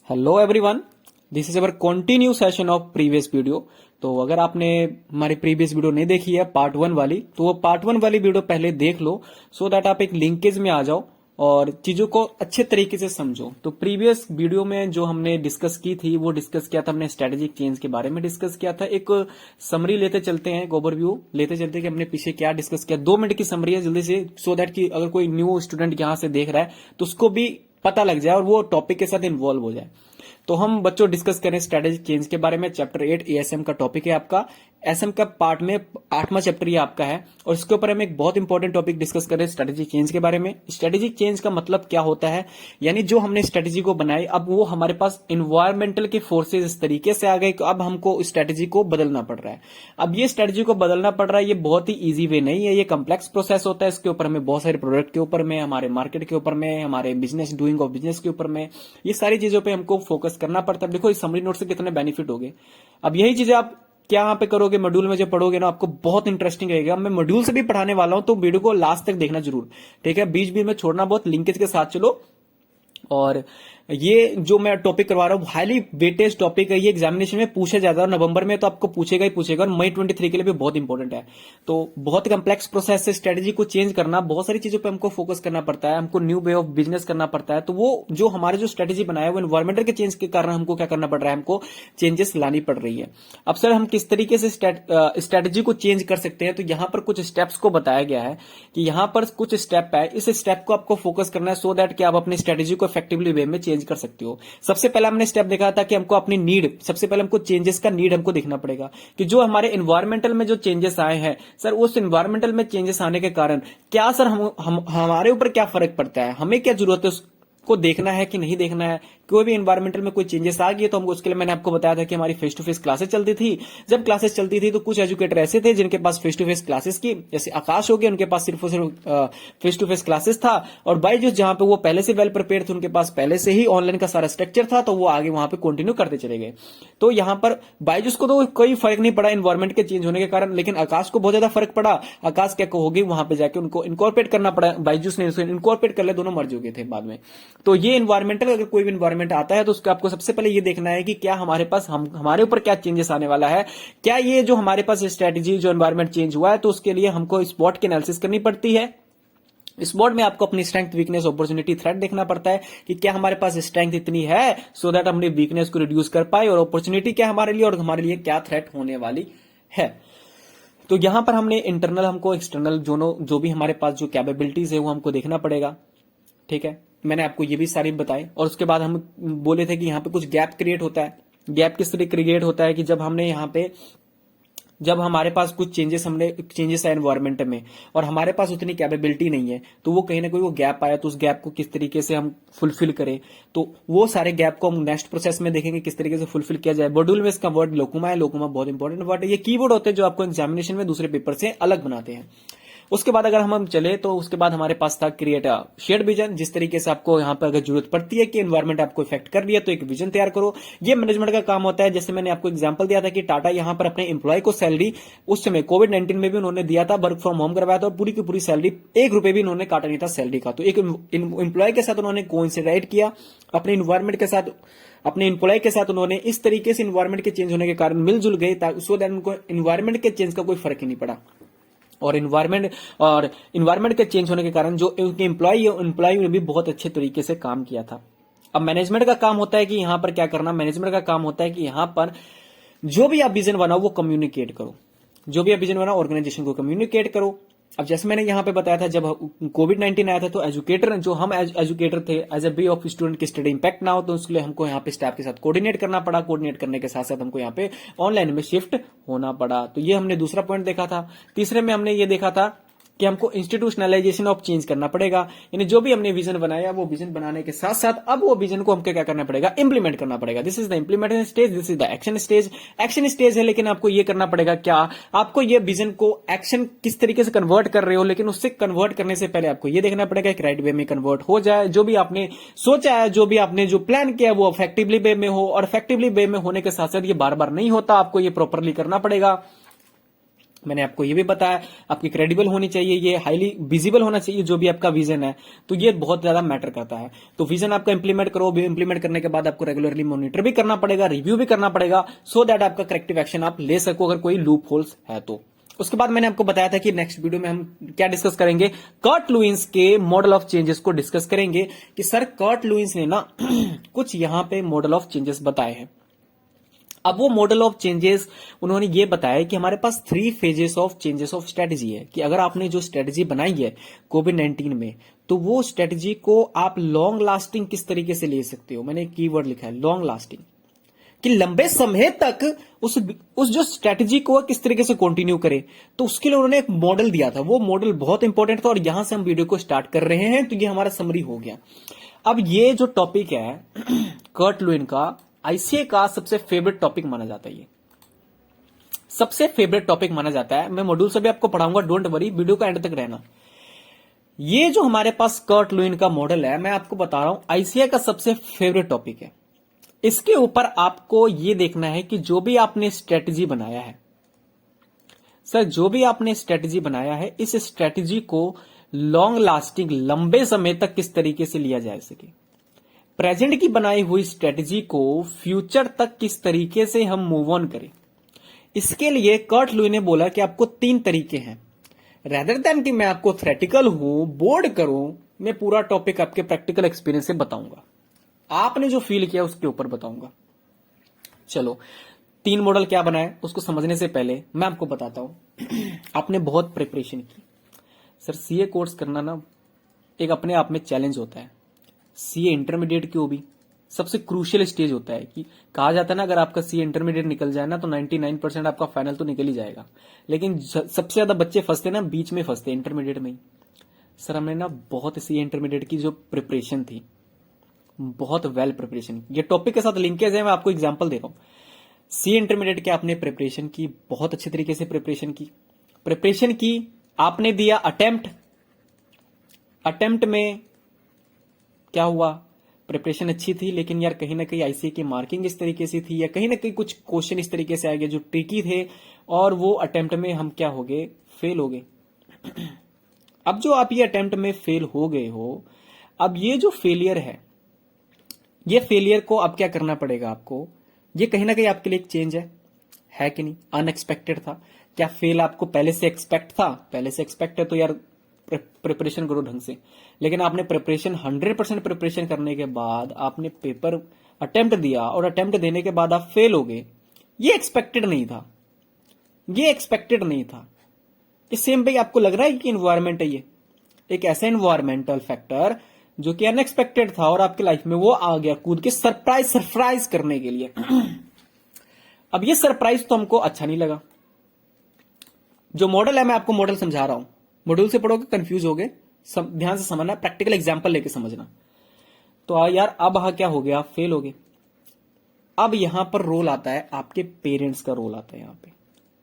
Hello everyone, this is our continue session of previous video. तो अगर आपने हमारी प्रीवियस वीडियो नहीं देखी है पार्ट 1 वाली, तो वो पार्ट 1 वाली वीडियो पहले देख लो सो दैट आप एक लिंकेज में आ जाओ और चीजों को अच्छे तरीके से समझो। तो प्रीवियस वीडियो में जो हमने डिस्कस की थी वो डिस्कस किया था हमने स्ट्रेटेजिक चेंज के बारे में डिस्कस किया था। एक समरी लेते चलते हैं, एक ओवरव्यू लेते चलते हैं कि हमने पीछे क्या डिस्कस किया। 2 मिनट की समरी है जल्दी से, सो दैट कि अगर कोई न्यू स्टूडेंट यहां से देख रहा है तो उसको भी पता लग जाए और वो टॉपिक के साथ इन्वॉल्व हो जाए। तो हम बच्चों डिस्कस करें स्ट्रेटेजिक चेंज के बारे में। चैप्टर 8 एएसएम का टॉपिक है आपका। एसएम का पार्ट में 8वां चैप्टर ये आपका है और इसके ऊपर हम एक बहुत इंपॉर्टेंट टॉपिक डिस्कस करें स्ट्रेटेजिक चेंज के बारे में। स्ट्रेटेजिक चेंज का मतलब क्या होता है, यानी जो हमने स्ट्रेटेजी को बनाई अब वो हमारे पास इन्वायरमेंटल के फोर्सेज इस तरीके से आ गए कि अब हमको स्ट्रेटेजी को बदलना पड़ रहा है। अब ये स्ट्रेटेजी को बदलना पड़ रहा है, ये बहुत ही ईजी वे नहीं है, ये कम्प्लेक्स प्रोसेस होता है। इसके ऊपर हमें बहुत सारे प्रोडक्ट के ऊपर में, हमारे मार्केट के ऊपर में, हमारे बिजनेस डूइंग ऑफ बिजनेस के ऊपर में, ये सारी चीजों पर हमको फोकस करना पड़ता है। देखो इस समरी नोट से कितने बेनिफिट हो गए। अब यही चीजें आप क्या यहाँ पे करोगे, मॉड्यूल में जो पढ़ोगे ना आपको बहुत इंटरेस्टिंग रहेगा। मैं मॉड्यूल से भी पढ़ाने वाला हूं तो वीडियो को लास्ट तक देखना जरूर, ठीक है। बीच बीच में छोड़ना बहुत, लिंकेज के साथ चलो। और ये जो मैं टॉपिक करवा रहा हूँ हाईली वेटेज टॉपिक है, ये एग्जामिनेशन में पूछा जाता है। नवंबर में तो आपको पूछेगा ही पूछेगा और मई 23 के लिए भी बहुत इंपॉर्टेंट है। तो बहुत कम्प्लेक्स प्रोसेस है स्ट्रेटेजी को चेंज करना, बहुत सारी चीजों पे हमको फोकस करना पड़ता है, हमको न्यू वे ऑफ बिजनेस करना पड़ता है। तो वो जो हमारे जो स्ट्रेटेजी बनाया वो एनवायरमेंटल के चेंज के कारण हमको क्या करना पड़ रहा है, हमको चेंजेस लानी पड़ रही है। अब सर हम किस तरीके से स्ट्रेटेजी को चेंज कर सकते हैं, तो यहाँ पर कुछ स्टेप्स को बताया गया है कि यहाँ पर कुछ स्टेप है, इस स्टेप को आपको फोकस करना है सो दैट कि आप अपनी स्ट्रेटेजी को इफेक्टिवली वे में चेंज कर सकते हो। सबसे पहला हमने स्टेप देखा था कि हमको अपनी नीड, सबसे पहले हमको चेंजेस का नीड हमको देखना पड़ेगा कि जो हमारे एनवायरमेंटल में जो चेंजेस आए हैं सर, उस एनवायरमेंटल में चेंजेस आने के कारण क्या सर हमारे ऊपर क्या फर्क पड़ता है, हमें क्या जरूरत है उसको देखना है कि नहीं देखना है। कोई भी एनवायरमेंटल में कोई चेंजेस आ गई तो हमको उसके लिए मैंने आपको बताया था कि हमारी फेस टू फेस क्लासेस चलती थी। जब क्लासेस चलती थी तो कुछ एजुकेटर ऐसे थे जिनके पास फेस टू फेस क्लासेस की, जैसे आकाश हो गया, उनके पास सिर्फ और सिर्फ फेस टू फेस क्लासेस था। और बायजूस जहां पे वो पहले से वेल प्रिपेयर थे, उनके पास पहले से ही ऑनलाइन का सारा स्ट्रक्चर था, तो वो आगे वहां पे कंटिन्यू करते चले गए। तो यहां पर बायजूस को तो कोई फर्क नहीं पड़ा एनवायरमेंट के चेंज होने के कारण, लेकिन आकाश को बहुत ज्यादा फर्क पड़ा। आकाश क्या कहोगे, वहां पे जाके उनको इनकॉर्पोरेट करना पड़ा, बायजूस ने इनकॉर्पोरेट कर लिया, दोनों मर्ज हो गए थे बाद में। तो ये एनवायरमेंटल, अगर कोई भी एनवायरमेंट आता है तो उसका आपको सबसे पहले ये देखना है कि क्या हमारे पास हमारे ऊपर क्या चेंजेस आने वाला है। क्या ये जो हमारे पास स्ट्रेटेजी जो एनवायरमेंट चेंज हुआ है तो उसके लिए हमको स्पॉट की एनालिसिस करनी पड़ती है। स्पॉट में आपको अपनी स्ट्रेंथ, वीकनेस, अपॉर्चुनिटी, थ्रेट देखना पड़ता है कि क्या हमारे पास स्ट्रेंथ इतनी है सो दैट हमने वीकनेस को रिड्यूस कर पाए, और अपॉर्चुनिटी क्या हमारे लिए और हमारे लिए क्या थ्रेट होने वाली है। तो यहां पर हमने इंटरनल, हमको एक्सटर्नल जो भी हमारे पास जो कैपेबिलिटीज है वो हमको देखना पड़ेगा, ठीक है। मैंने आपको ये भी सारी बताई। और उसके बाद हम बोले थे कि यहाँ पे कुछ गैप क्रिएट होता है। गैप किस तरह क्रिएट होता है कि जब हमारे पास कुछ चेंजेस आए एनवायरमेंट में और हमारे पास उतनी कैपेबिलिटी नहीं है, तो वो कहीं ना कोई वो गैप आया, तो उस गैप को किस तरीके से हम फुलफिल करें। तो वो सारे गैप को हम नेक्स्ट प्रोसेस में देखेंगे किस तरीके से फुलफिल किया जाए। मॉड्यूल में इसका वर्ड लोकुमा है। लोकुमा बहुत इंपॉर्टेंट वर्ड है। ये कीवर्ड होते हैं जो आपको एग्जामिनेशन में दूसरे पेपर से अलग बनाते हैं। उसके बाद अगर हम चले तो उसके बाद हमारे पास था क्रिएट अ शेयर्ड विजन। जिस तरीके से आपको यहाँ पर अगर जरूरत पड़ती है कि एनवायरमेंट आपको इफेक्ट कर रही है तो एक विजन तैयार करो। ये मैनेजमेंट का काम होता है। जैसे मैंने आपको एग्जांपल दिया था कि टाटा यहाँ पर अपने एम्प्लॉय को सैलरी उस समय कोविड-19 में भी उन्होंने दिया था, वर्क फ्रॉम होम करवाया था और पूरी की पूरी सैलरी ₹1 भी उन्होंने काटा नहीं था सैलरी का। तो एक एम्प्लॉय के साथ उन्होंने कोइंसिडेंट किया अपने इन्वायरमेंट के साथ, अपने एम्प्लॉय के साथ उन्होंने इस तरीके से इन्वायरमेंट के चेंज होने के कारण मिलजुल गए सो दैट उनको इन्वायरमेंट के चेंज का कोई फर्क ही नहीं पड़ा। और इन्वायरमेंट के चेंज होने के कारण जो उनके एम्प्लॉय ने भी बहुत अच्छे तरीके से काम किया था। अब मैनेजमेंट का काम होता है कि यहां पर क्या करना, मैनेजमेंट का काम होता है कि यहां पर जो भी आप विजन बनाओ वो कम्युनिकेट करो, जो भी आप विजन बनाओ ऑर्गेनाइजेशन को कम्युनिकेट करो। अब जैसे मैंने यहां पे बताया था जब कोविड-19 आया था तो एजुकेटर जो हम एजुकेटर थे, as a way of student की स्टडी इंपैक्ट ना हो, तो उसके लिए हमको यहाँ पे स्टाफ के साथ कोऑर्डिनेट करना पड़ा। कोऑर्डिनेट करने के साथ साथ हमको यहाँ पे ऑनलाइन में शिफ्ट होना पड़ा। तो ये हमने दूसरा पॉइंट देखा था। तीसरे में हमने ये देखा था कि हमको इंस्टीट्यूशनलाइजेशन ऑफ चेंज करना पड़ेगा। यानी जो भी हमने विजन बनाया वो विजन बनाने के साथ साथ अब वो विजन को हमको क्या करना पड़ेगा, इंप्लीमेंट करना पड़ेगा। This is the implementation stage, this is the action stage. Action stage है लेकिन आपको ये करना पड़ेगा क्या, आपको ये विजन को एक्शन किस तरीके से कन्वर्ट कर रहे हो, लेकिन उससे कन्वर्ट करने से पहले आपको ये देखना पड़ेगा कि राइट वे में कन्वर्ट हो जाए। जो भी आपने सोचा है, जो भी आपने जो प्लान किया वो इफेक्टिवली वे में हो, और इफेक्टिवली वे में होने के साथ साथ ये बार बार नहीं होता, आपको ये प्रॉपरली करना पड़ेगा। मैंने आपको ये भी बताया, आपकी क्रेडिबल होनी चाहिए, ये हाईली विजिबल होना चाहिए जो भी आपका विजन है, तो ये बहुत ज्यादा मैटर करता है। तो विजन आपका इंप्लीमेंट करो, इंप्लीमेंट करने के बाद आपको रेगुलरली मॉनिटर भी करना पड़ेगा, रिव्यू भी करना पड़ेगा, सो दैट आपका करेक्टिव एक्शन आप ले सको अगर कोई लूप होल्स है तो। उसके बाद मैंने आपको बताया था कि नेक्स्ट वीडियो में हम क्या डिस्कस करेंगे, कर्ट लुईस के मॉडल ऑफ चेंजेस को डिस्कस करेंगे कि सर कर्ट लुईस ने ना कुछ यहां पे मॉडल ऑफ चेंजेस बताए हैं। अब वो मॉडल ऑफ चेंजेस उन्होंने ये बताया कि हमारे पास 3 phases of changes of strategy है, कि अगर आपने जो स्ट्रेटजी बनाई है कोविड-19 में, तो वो स्ट्रेटजी को आप लॉन्ग लास्टिंग किस तरीके से ले सकते हो। मैंने एक कीवर्ड लिखा है लॉन्ग लास्टिंग, कि लंबे समय तक उस जो स्ट्रेटजी को किस तरीके से कंटिन्यू करे। तो उसके लिए उन्होंने एक मॉडल दिया था, वो मॉडल बहुत इंपॉर्टेंट था और यहां से हम वीडियो को स्टार्ट कर रहे हैं। तो ये हमारा समरी हो गया। अब ये जो टॉपिक है कर्ट लुईस का, आईसीए का सबसे फेवरेट टॉपिक माना जाता है, ये सबसे फेवरेट टॉपिक माना जाता है। मैं मॉड्यूल से भी आपको पढ़ाऊंगा, डोंट वरी, वीडियो का एंड तक रहना। ये जो हमारे पास कर्ट लुईस का मॉडल है, मैं आपको बता रहा हूं आईसीए का सबसे फेवरेट टॉपिक है। इसके ऊपर आपको यह देखना है कि जो भी आपने स्ट्रेटजी बनाया है, सर जो भी आपने स्ट्रेटजी बनाया है, इस स्ट्रेटजी को लॉन्ग लास्टिंग लंबे समय तक किस तरीके से लिया जा सके। प्रेजेंट की बनाई हुई स्ट्रेटजी को फ्यूचर तक किस तरीके से हम मूव ऑन करें। इसके लिए कर्ट लुईस ने बोला कि आपको 3 तरीके हैं। रेदर देन कि मैं आपको थ्योरेटिकल हूं, बोर्ड करूं, मैं पूरा टॉपिक आपके प्रैक्टिकल एक्सपीरियंस से बताऊंगा, आपने जो फील किया उसके ऊपर बताऊंगा। चलो 3 मॉडल क्या बनाए उसको समझने से पहले मैं आपको बताता हूं। आपने बहुत प्रिपरेशन की सर, सीए कोर्स करना ना एक अपने आप में चैलेंज होता है। सीए इंटरमीडिएट क्यों भी सबसे क्रूशियल स्टेज होता है, कि कहा जाता है ना अगर आपका सीए इंटरमीडिएट निकल जाए ना तो 99% आपका फाइनल तो निकल ही जाएगा, लेकिन सबसे ज्यादा बच्चे फंसते ना बीच में फंसते, इंटरमीडिएट में ही। सर हमने ना बहुत सीए इंटरमीडिएट की जो प्रिपरेशन थी, बहुत वेल प्रिपरेशन, ये टॉपिक के साथ लिंकेज है, मैं आपको एग्जांपल दे रहा हूं। सी इंटरमीडिएट के आपने प्रिपरेशन की, बहुत अच्छे तरीके से प्रिपरेशन की, आपने दिया अटेम्प्ट में क्या हुआ, प्रिपरेशन अच्छी थी, लेकिन यार कहीं ना कहीं आईसीए की मार्किंग इस तरीके से थी, या कहीं ना कहीं कुछ क्वेश्चन इस तरीके से आ गए जो ट्रिकी थे, और वो अटेम्प्ट में हम क्या हो गए, फेल हो गए। अब जो आप ये अटेम्प्ट में फेल हो गए हो, अब ये जो फेलियर ये फेलियर को अब क्या करना पड़ेगा आपको, ये कहीं ना कहीं आपके लिए एक चेंज है कि नहीं, अनएक्सपेक्टेड था। क्या फेल आपको पहले से एक्सपेक्ट था, पहले से एक्सपेक्ट है तो यार प्रिपरेशन करो ढंग से, लेकिन आपने प्रिपरेशन 100% प्रिपरेशन करने के बाद आपने पेपर अटेम्प्ट दिया और अटेम्प्ट देने के बाद आप फेल हो गए, ये एक्सपेक्टेड नहीं था। इस सेम पे आपको लग रहा है कि इन्वायरमेंट है, ये एक ऐसा इन्वायरमेंटल फैक्टर जो कि अनएक्सपेक्टेड था और आपके लाइफ में वो आ गया कूद के सरप्राइज करने के लिए। अब ये सरप्राइज तो हमको अच्छा नहीं लगा। जो मॉडल है, मैं आपको मॉडल समझा रहा हूं, मॉड्यूल से पढ़ोगे कंफ्यूज होगे, ध्यान से समझना, प्रैक्टिकल एग्जांपल लेके समझना। तो यार अब क्या हो गया, फेल हो गए। अब यहां पर रोल आता है, आपके पेरेंट्स का रोल आता है, यहां पे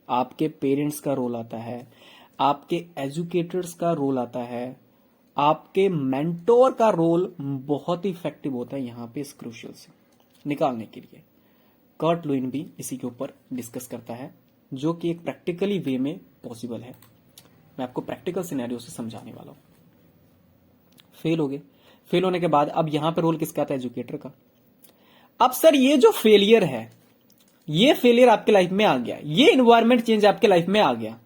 आपके पेरेंट्स का रोल आता है, आपके एजुकेटर्स का रोल आता है, आपके मेंटोर का रोल बहुत ही इफेक्टिव होता है यहां पे इस क्रूशियल से निकालने के लिए। कर्ट लुईस भी इसी के ऊपर डिस्कस करता है, जो कि एक प्रैक्टिकली वे में पॉसिबल है। मैं आपको प्रैक्टिकल सिनेरियो से समझाने वाला हूं। फेल हो गए, फेल होने के बाद अब यहां पे रोल किसका आता है, एजुकेटर का। अब सर ये जो फेलियर है, ये फेलियर आपके लाइफ में आ गया, ये एनवायरमेंट चेंज आपके लाइफ में आ गया।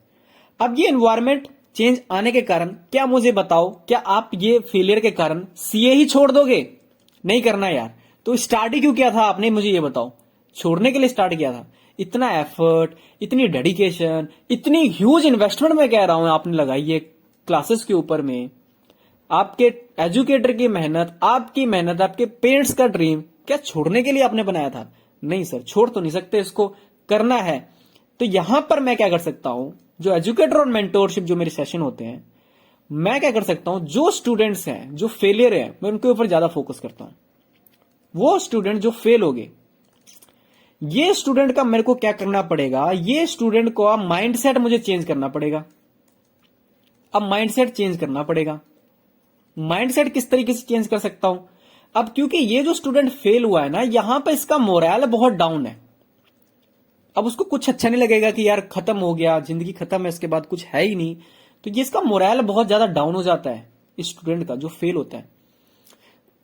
अब ये एनवायरमेंट चेंज आने के कारण क्या, मुझे बताओ, क्या आप ये फेलियर के कारण सीए ही छोड़ दोगे? नहीं करना यार। तो स्टार्ट ही क्यों किया था आपने, मुझे ये बताओ। छोड़ने के लिए स्टार्ट किया था? इतना एफर्ट, इतनी डेडिकेशन, इतनी ह्यूज इन्वेस्टमेंट मैं कह रहा हूं आपने लगाई है क्लासेस के ऊपर में, आपके एजुकेटर की मेहनत, आपकी मेहनत, आपके पेरेंट्स का ड्रीम, क्या छोड़ने के लिए आपने बनाया था? नहीं सर, छोड़ तो नहीं सकते, इसको करना है। तो यहां पर मैं क्या कर सकता हूं, जो एजुकेटर और मेंटोरशिप जो मेरे सेशन होते हैं, मैं क्या कर सकता हूं, जो स्टूडेंट्स हैं जो फेलियर है, मैं उनके ऊपर ज्यादा फोकस करता हूं। वो स्टूडेंट जो फेल हो गए, ये स्टूडेंट का मेरे को क्या करना पड़ेगा, ये स्टूडेंट को माइंडसेट मुझे चेंज करना पड़ेगा। अब माइंडसेट चेंज करना पड़ेगा। माइंडसेट किस तरीके से चेंज कर सकता हूं? अब क्योंकि ये जो स्टूडेंट फेल हुआ है ना, यहां पर इसका मोरल बहुत डाउन है। अब उसको कुछ अच्छा नहीं लगेगा कि यार खत्म हो गया, जिंदगी खत्म है, इसके बाद कुछ है ही नहीं। तो ये इसका मोरल बहुत ज्यादा डाउन हो जाता है इस स्टूडेंट का जो फेल होता है।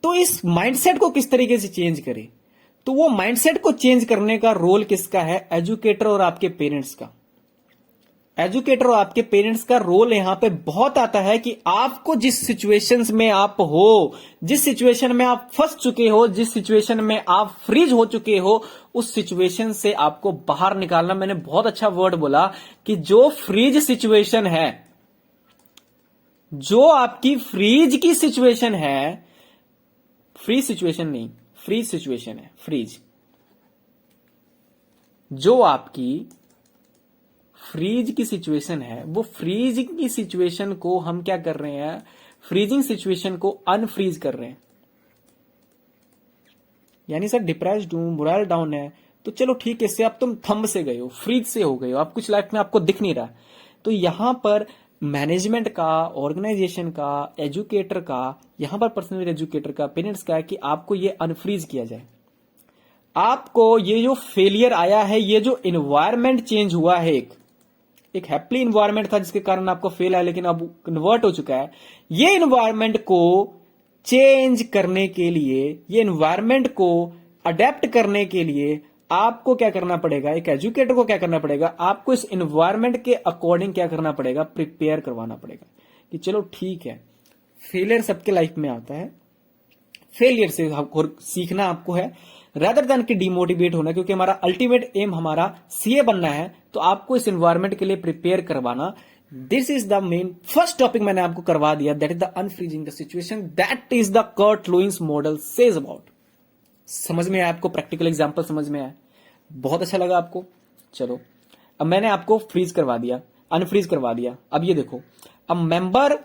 तो इस माइंडसेट को किस तरीके से चेंज करें? तो वो माइंडसेट को चेंज करने का रोल किसका है? एजुकेटर और आपके पेरेंट्स का। एजुकेटर और आपके पेरेंट्स का रोल यहां पे बहुत आता है कि आपको जिस सिचुएशंस में आप हो, जिस सिचुएशन में आप फंस चुके हो, जिस सिचुएशन में आप फ्रीज हो चुके हो, उस सिचुएशन से आपको बाहर निकालना। मैंने बहुत अच्छा वर्ड बोला कि जो फ्रीज सिचुएशन है, जो आपकी फ्रीज की सिचुएशन है, फ्रीज सिचुएशन नहीं, फ्रीज सिचुएशन है, फ्रीज, जो आपकी फ्रीज की सिचुएशन है, वो फ्रीज की सिचुएशन को हम क्या कर रहे हैं? फ्रीजिंग सिचुएशन को अनफ्रीज कर रहे हैं। यानी सर डिप्रेस्ड हूं, मोरल डाउन है, तो चलो ठीक है, इससे अब तुम थंब से गए हो, फ्रीज से हो गए हो, आप कुछ लाइफ में आपको दिख नहीं रहा। तो यहां पर मैनेजमेंट का, ऑर्गेनाइजेशन का, एजुकेटर का, यहां पर पर्सनल एजुकेटर का, पेरेंट्स का है कि आपको ये अनफ्रीज किया जाए। आपको ये जो फेलियर आया है, ये जो इन्वायरमेंट चेंज हुआ है, एक हैप्पी इन्वायरमेंट था जिसके कारण आपको फेल आया, लेकिन अब कन्वर्ट हो चुका है। ये इन्वायरमेंट को चेंज करने के लिए, ये इन्वायरमेंट को अडेप्ट करने के लिए आपको क्या करना पड़ेगा? एक एजुकेटर को क्या करना पड़ेगा? आपको इस इन्वायरमेंट के अकॉर्डिंग क्या करना पड़ेगा? प्रिपेयर करवाना पड़ेगा कि चलो ठीक है, फेलियर सबके लाइफ में आता है, फेलियर से आपको सीखना आपको है, रेदर देन कि डिमोटिवेट होना, क्योंकि हमारा अल्टीमेट एम हमारा सीए बनना है। तो आपको इस एनवायरमेंट के लिए प्रिपेयर करवाना, this is the main first topic मैंने आपको करवा दिया, that is the unfreezing the situation, that is the Kurt Lewis model says about. समझ में आया आपको? प्रैक्टिकल एग्जांपल समझ में आया? बहुत अच्छा लगा आपको? चलो, अब मैंने आपको फ्रीज करवा दिया, अनफ्रीज करवा दिया। अब ये देखो, अब मेंबर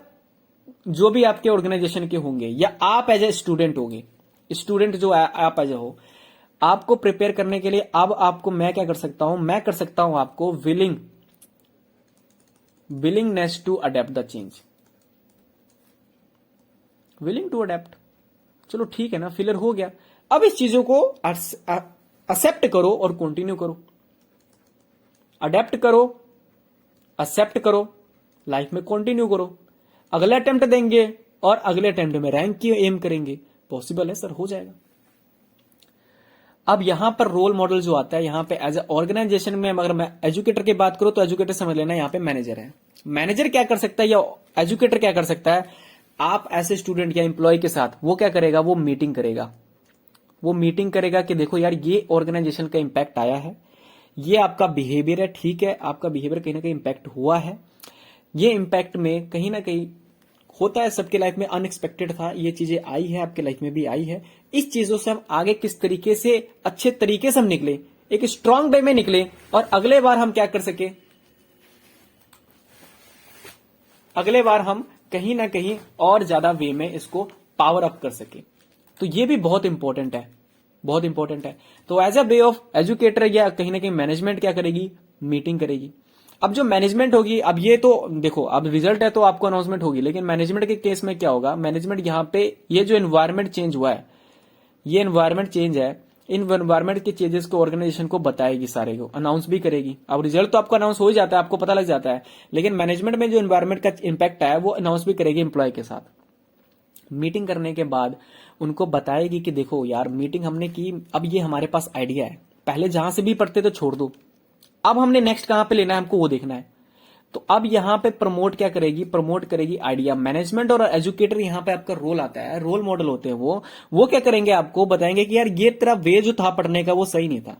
जो भी आपके ऑर्गेनाइजेशन के होंगे, या आप एज ए स्टूडेंट होंगे, स्टूडेंट जो आप एज ए हो, आपको प्रिपेयर करने के लिए अब आपको मैं क्या कर सकता हूं? मैं कर सकता हूं आपको willingness to adapt the change, willing to adapt. चलो ठीक है ना, फेलियर हो गया, अब इस चीजों को एक्सेप्ट करो और कंटिन्यू करो, अडेप्ट करो, एक्सेप्ट करो, लाइफ में कंटिन्यू करो। अगला अटेम्प्ट देंगे और अगले अटेम्प्ट में रैंक की एम करेंगे, पॉसिबल है सर, हो जाएगा। अब यहां पर रोल मॉडल जो आता है, यहां पे एज ए ऑर्गेनाइजेशन में अगर मैं एजुकेटर की बात करूं तो एजुकेटर समझ लेना यहां पे मैनेजर है। मैनेजर क्या कर सकता है या एजुकेटर क्या कर सकता है? आप ऐसे स्टूडेंट या एम्प्लॉय के साथ वो क्या करेगा? वो मीटिंग करेगा, वो मीटिंग करेगा कि देखो यार, ये ऑर्गेनाइजेशन का इंपैक्ट आया है, ये आपका बिहेवियर है, ठीक है, आपका बिहेवियर कहीं ना कहीं इंपैक्ट हुआ है, ये इंपैक्ट में कहीं ना कहीं होता है, सबके लाइफ में अनएक्सपेक्टेड था, ये चीजें आई है, आपके लाइफ में भी आई है। इस चीजों से हम आगे किस तरीके से, अच्छे तरीके से हम निकले, एक स्ट्रांग वे में निकले, और अगले बार हम क्या कर सके, अगले बार हम कहीं ना कहीं और ज्यादा वे में इसको पावर अप कर सके। तो ये भी बहुत इंपॉर्टेंट है, बहुत इंपॉर्टेंट है। तो as a way of educator या कहीं ना कहीं मैनेजमेंट क्या करेगी? मीटिंग करेगी। अब जो मैनेजमेंट होगी, अब ये तो देखो, अब रिजल्ट है तो आपको अनाउंसमेंट होगी, लेकिन मैनेजमेंट के केस में क्या होगा? मैनेजमेंट यहां पे ये जो एनवायरमेंट चेंज हुआ है, ये एनवायरमेंट चेंज है, इन एनवायरमेंट के चेंजेस को ऑर्गेनाइजेशन को बताएगी, सारे को अनाउंस भी करेगी। अब रिजल्ट तो आपको अनाउंस हो ही जाता है, आपको पता लग जाता है, लेकिन मैनेजमेंट में जो एनवायरमेंट का इंपैक्ट है वो अनाउंस भी करेगी एम्प्लॉय के साथ। मीटिंग करने के बाद उनको बताएगी कि देखो यार, मीटिंग हमने की, अब ये हमारे पास आइडिया है, पहले जहां से भी पढ़ते तो छोड़ दो, अब हमने नेक्स्ट कहां पे लेना है, हमको वो देखना है। तो अब यहां पे प्रमोट क्या करेगी? प्रमोट करेगी आइडिया। मैनेजमेंट और एजुकेटर यहां पे आपका रोल आता है, रोल मॉडल होते हैं वो क्या करेंगे? आपको बताएंगे कि यार, ये तेरा वे जो था पढ़ने का वो सही नहीं था,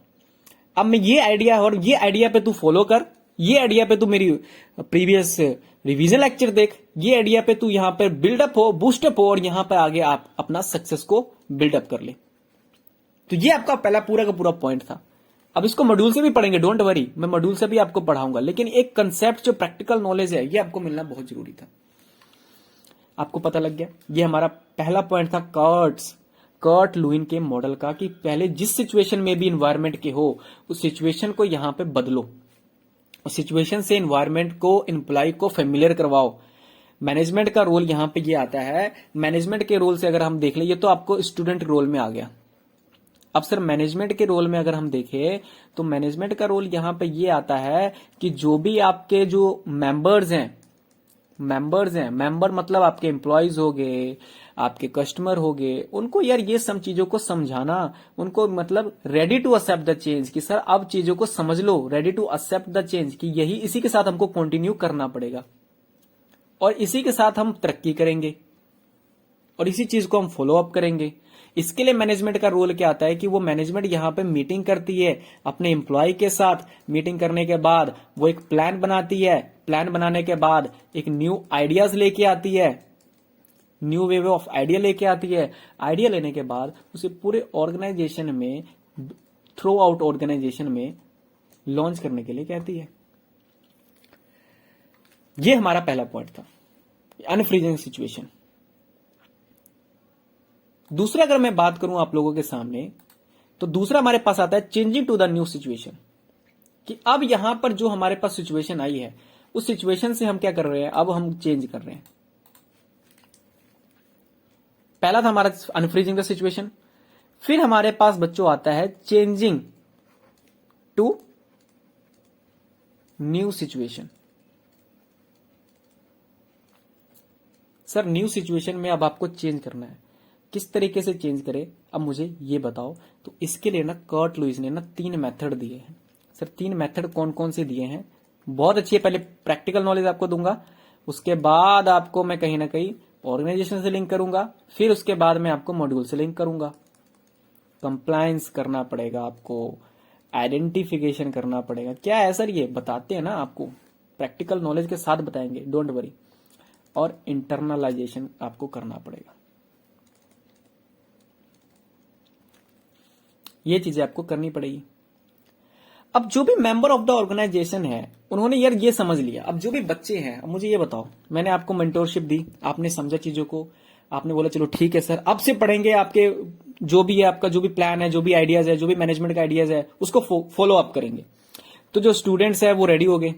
अब मैं ये आइडिया, और ये आइडिया पे तू फॉलो कर, ये आइडिया पे तू मेरी प्रीवियस रिवीजन लेक्चर देख, ये आइडिया पे तू यहां पर बिल्डअप हो, बूस्टअप हो, और यहां पे आगे आप अपना सक्सेस को बिल्डअप कर ले। तो ये आपका पहला पूरा का पूरा पॉइंट था। अब इसको मॉड्यूल से भी पढ़ेंगे, डोंट वरी, मैं मॉड्यूल से भी आपको पढ़ाऊंगा, लेकिन एक कंसेप्ट जो प्रैक्टिकल नॉलेज है, ये आपको मिलना बहुत जरूरी था। आपको पता लग गया? ये हमारा पहला पॉइंट था कर्ट लुईन के मॉडल का, कि पहले जिस सिचुएशन में भी इन्वायरमेंट के हो, उस सिचुएशन को यहां पे बदलो, उस सिचुएशन से इन्वायरमेंट को, एम्प्लॉय को फेमिलियर करवाओ। मैनेजमेंट का रोल यहां पे ये आता है। मैनेजमेंट के रोल से अगर हम देख ले, ये तो आपको स्टूडेंट रोल में आ गया, अब सर मैनेजमेंट के रोल में अगर हम देखें तो मैनेजमेंट का रोल यहां पे ये आता है कि जो भी आपके जो मेंबर मतलब आपके एम्प्लॉयज हो गए, आपके कस्टमर हो गए, उनको यार ये सब चीजों को समझाना, उनको मतलब ready to accept the change कि सर अब चीजों को समझ लो, ready to accept the change कि यही इसी के साथ हमको कंटिन्यू करना पड़ेगा और इसी के साथ हम तरक्की करेंगे और इसी चीज को हम फॉलो अप करेंगे। इसके लिए मैनेजमेंट का रोल क्या आता है कि वो मैनेजमेंट यहां पे मीटिंग करती है अपने एम्प्लॉय के साथ। मीटिंग करने के बाद वो एक प्लान बनाती है, प्लान बनाने के बाद एक न्यू आइडियाज लेके आती है, न्यू वे ऑफ आइडिया लेके आती है। आइडिया लेने के बाद उसे पूरे ऑर्गेनाइजेशन में, थ्रू आउट ऑर्गेनाइजेशन में लॉन्च करने के लिए कहती है। ये हमारा पहला पॉइंट था, अनफ्रीजिंग सिचुएशन। दूसरा अगर मैं बात करूं आप लोगों के सामने तो दूसरा हमारे पास आता है changing to the new situation, कि अब यहां पर जो हमारे पास सिचुएशन आई है उस सिचुएशन से हम क्या कर रहे हैं, अब हम चेंज कर रहे हैं। पहला था हमारा अनफ्रीजिंग द सिचुएशन, फिर हमारे पास बच्चों आता है changing to new situation. Sir new situation में अब आपको चेंज करना है, किस तरीके से चेंज करें अब मुझे ये बताओ। तो इसके लिए ना कर्ट लुईस ने ना 3 मेथड दिए हैं। सर 3 मेथड कौन कौन से दिए हैं, बहुत अच्छी है। पहले प्रैक्टिकल नॉलेज आपको दूंगा, उसके बाद आपको मैं कहीं ना कहीं ऑर्गेनाइजेशन से लिंक करूंगा, फिर उसके बाद मैं आपको मॉड्यूल से लिंक करूंगा। कंप्लायंस करना पड़ेगा आपको, आइडेंटिफिकेशन करना पड़ेगा। क्या है सर, ये बताते हैं ना आपको, प्रैक्टिकल नॉलेज के साथ बताएंगे, डोंट वरी। और इंटरनलाइजेशन आपको करना पड़ेगा। ये चीजें आपको करनी पड़ेगी। अब जो भी मेंबर ऑफ द ऑर्गेनाइजेशन है उन्होंने यार ये समझ लिया। अब जो भी बच्चे हैं, अब मुझे ये बताओ, मैंने आपको मेंटोरशिप दी, आपने समझा चीजों को, आपने बोला चलो ठीक है सर अब से पढ़ेंगे, आपके जो भी है, आपका जो भी प्लान है, जो भी आइडियाज है, जो भी मैनेजमेंट का आइडियाज है उसको फॉलो अप करेंगे। तो जो स्टूडेंट्स है वो रेडी हो गए,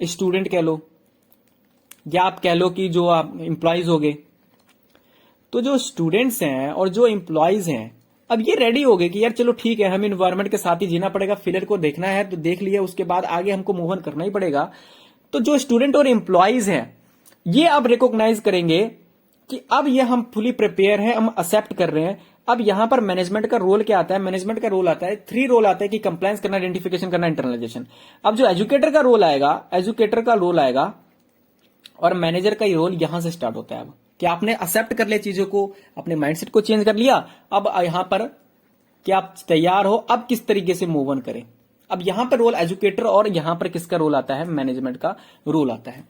स्टूडेंट कह लो या आप कह लो कि जो आप एम्प्लॉयज हो गए। तो जो स्टूडेंट्स हैं और जो एम्प्लॉयज हैं अब ये रेडी हो गए कि यार चलो ठीक है, हम इन्वायरमेंट के साथ ही जीना पड़ेगा, फेलियर को देखना है तो देख लिया, उसके बाद आगे हमको मूव ऑन करना ही पड़ेगा। तो जो स्टूडेंट और एम्प्लॉयज हैं ये अब रिकॉग्नाइज करेंगे कि अब ये हम फुली प्रिपेयर हैं, हम एक्सेप्ट कर रहे हैं। अब यहां पर मैनेजमेंट का रोल क्या आता है, मैनेजमेंट का रोल आता है 3 रोल आता है कि कंप्लायंस करना, आइडेंटिफिकेशन करना, इंटरनलाइजेशन। अब जो एजुकेटर का रोल आएगा और मैनेजर का रोल यहां से स्टार्ट होता है। अब कि आपने एक्सेप्ट कर लिया चीजों को, अपने माइंडसेट को चेंज कर लिया, अब यहां पर क्या आप तैयार हो, अब किस तरीके से मूव ऑन करें। अब यहां पर रोल एजुकेटर और यहां पर किसका रोल आता है, मैनेजमेंट का रोल आता है।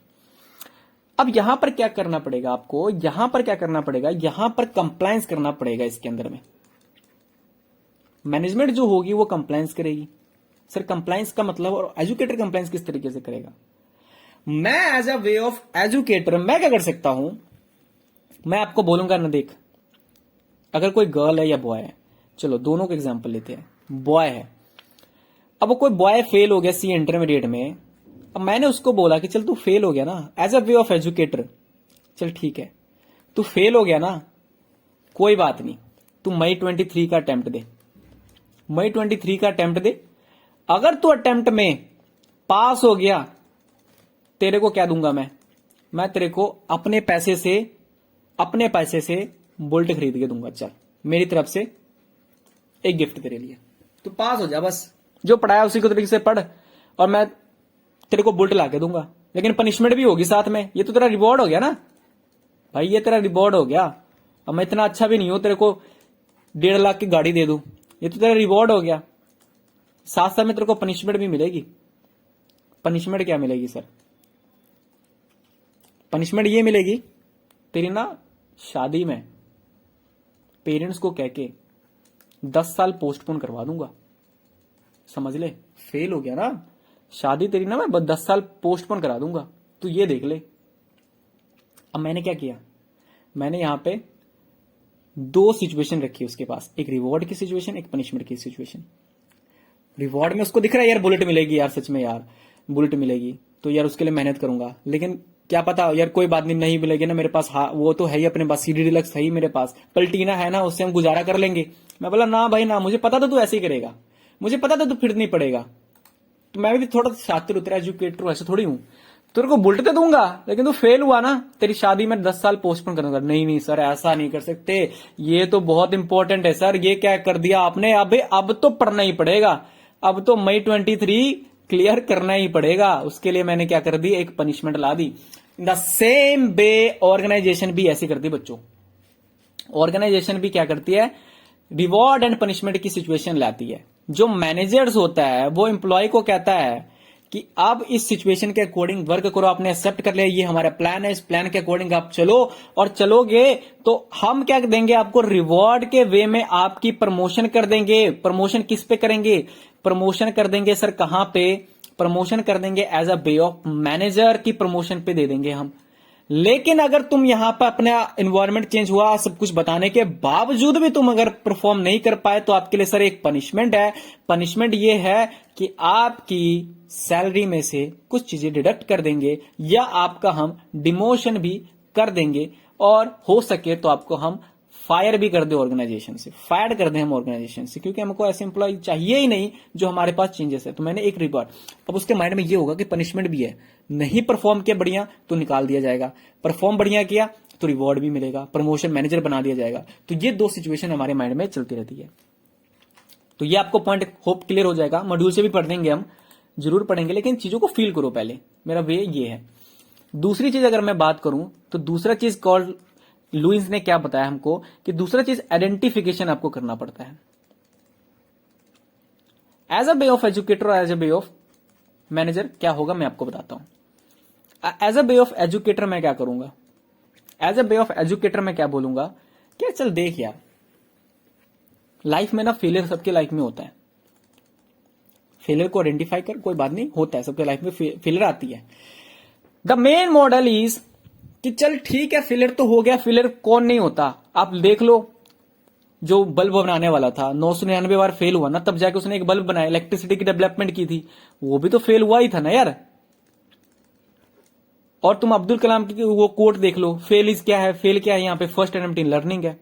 अब यहां पर क्या करना पड़ेगा आपको, यहां पर क्या करना पड़ेगा, यहां पर कंप्लायंस करना पड़ेगा। इसके अंदर में मैनेजमेंट जो होगी वो कंप्लायंस करेगी। सर कंप्लायंस का मतलब, और एजुकेटर कंप्लायंस किस तरीके से करेगा। मैं as a way of educator मैं क्या कर सकता हूं, मैं आपको बोलूंगा ना, देख अगर कोई गर्ल है या बॉय है, चलो दोनों का एग्जांपल लेते हैं। बॉय है, अब कोई बॉय फेल हो गया सी इंटरमीडिएट में, अब मैंने उसको बोला कि चल तू फेल हो गया ना, as a way of educator, चल ठीक है तू फेल हो गया ना, कोई बात नहीं, तू मई 23 का अटेम्प्ट दे, मई 23 का अटेम्प्ट दे। अगर तू अटेम्प्ट में पास हो गया, तेरे को क्या दूंगा मैं तेरे को अपने पैसे से बुलेट खरीद के दूंगा। चल मेरी तरफ से एक गिफ्ट तेरे लिए, तू पास हो जा, बस जो पढ़ाया उसी को तरीके से पढ़ और मैं तेरे को बुलेट ला के दूंगा। लेकिन पनिशमेंट भी होगी साथ में, ये तो तेरा रिवॉर्ड हो गया ना भाई, ये तेरा रिवॉर्ड हो गया। अब मैं इतना अच्छा भी नहीं हूं तेरे को 1.5 लाख की गाड़ी दे दूं, ये तो तेरा रिवॉर्ड हो गया। साथ साथ में तेरे को पनिशमेंट भी मिलेगी। पनिशमेंट क्या मिलेगी सर, पनिशमेंट ये मिलेगी तेरी ना शादी में पेरेंट्स को कह के 10 साल पोस्टपोन करवा दूंगा। समझ ले, फेल हो गया ना, शादी तेरी ना मैं 10 साल पोस्टपोन करा दूंगा, तू ये देख ले। अब मैंने क्या किया, मैंने यहां पे 2 सिचुएशन रखी उसके पास, एक रिवॉर्ड की सिचुएशन, एक पनिशमेंट की सिचुएशन। रिवॉर्ड में उसको दिख रहा है यार बुलेट मिलेगी, यार सच में यार बुलेट मिलेगी, तो यार उसके लिए मेहनत करूंगा। लेकिन क्या पता यार कोई बात नहीं, नहीं मिलेगी ना मेरे पास, हाँ वो तो है ही अपने पास, सीडी डिलक्स है ही मेरे पास, पल्टीना है ना, उससे हम गुजारा कर लेंगे। मैं बोला ना भाई ना, मुझे पता था तू ऐसे ही करेगा, मुझे पता था तू फिर नहीं पड़ेगा। तो मैं भी थोड़ा शातिर उतरा एजुकेटर, ऐसे थोड़ी हूं, तेरे को बुलेट तो दूंगा लेकिन तू फेल हुआ ना, तेरी शादी में 10 साल पोस्टपोन करूंगा। नहीं नहीं सर, ऐसा नहीं कर सकते, ये तो बहुत इंपॉर्टेंट है सर, ये क्या कर दिया आपने, अब तो पढ़ना ही पड़ेगा, अब तो मई 23 क्लियर करना ही पड़ेगा। उसके लिए मैंने क्या कर दी, एक पनिशमेंट ला दी। In the same way organisation भी ऐसी करती बच्चों, ऑर्गेनाइजेशन भी क्या करती है, रिवॉर्ड एंड पनिशमेंट की सिचुएशन लाती है। जो मैनेजर्स होता है वो एम्प्लॉय को कहता है कि आप इस सिचुएशन के अकॉर्डिंग वर्क करो, आपने एक्सेप्ट कर लिया, ये हमारा प्लान है, इस प्लान के अकॉर्डिंग आप चलो, और चलोगे तो हम क्या देंगे आपको, रिवॉर्ड के वे में आपकी प्रमोशन कर देंगे। प्रमोशन किस पे करेंगे, प्रमोशन कर देंगे सर कहां पे, प्रमोशन कर देंगे as a way of manager की प्रमोशन पे दे देंगे हम। लेकिन अगर तुम यहां पर अपना एनवायरनमेंट चेंज हुआ, सब कुछ बताने के बावजूद भी तुम अगर परफॉर्म नहीं कर पाए, तो आपके लिए सर एक पनिशमेंट है। पनिशमेंट ये है कि आपकी सैलरी में से कुछ चीजें डिडक्ट कर देंगे, या आपका हम डिमोशन भी कर देंगे, और हो सके तो आपको हम फायर भी कर दे ऑर्गेनाइजेशन से, फायर कर दे हम ऑर्गेनाइजेशन से, क्योंकि हमको ऐसे एम्प्लॉय चाहिए ही नहीं जो हमारे पास चेंजेस है। तो मैंने एक रिवॉर्ड, अब उसके माइंड में ये होगा कि पनिशमेंट भी है, नहीं परफॉर्म किया बढ़िया तो निकाल दिया जाएगा, परफॉर्म बढ़िया किया तो रिवॉर्ड भी मिलेगा, प्रमोशन मैनेजर बना दिया जाएगा। तो ये दो सिचुएशन हमारे माइंड में चलती रहती है। तो ये आपको पॉइंट होप क्लियर हो जाएगा, मॉड्यूल से भी पढ़ देंगे हम, जरूर पढ़ेंगे, लेकिन चीजों को फील करो पहले, मेरा वे ये है। दूसरी चीज अगर मैं बात करूं तो दूसरा चीज कॉल्ड, लुइस ने क्या बताया हमको कि दूसरा चीज आइडेंटिफिकेशन आपको करना पड़ता है as a way of educator और as a way of manager. क्या होगा मैं आपको बताता हूं। As a way of educator मैं क्या करूंगा, as a way of educator मैं क्या बोलूंगा कि चल देख यार, लाइफ में ना फेलियर सबके लाइफ में होता है, फेलियर को आइडेंटिफाई कर, कोई बात नहीं, होता है सबके लाइफ में, फेलियर आती है। द मेन मॉडल इज कि चल ठीक है, फेलियर तो हो गया, फेलियर कौन नहीं होता। आप देख लो, जो बल्ब बनाने वाला था 999 बार फेल हुआ ना, तब जाके उसने एक बल्ब बनाया, इलेक्ट्रिसिटी की डेवलपमेंट की थी, वो भी तो फेल हुआ ही था ना यार। और तुम अब्दुल कलाम की वो कोट देख लो, फेल इज क्या है, फेल क्या है, यहाँ पे फर्स्ट अटेम्प्ट इन लर्निंग है।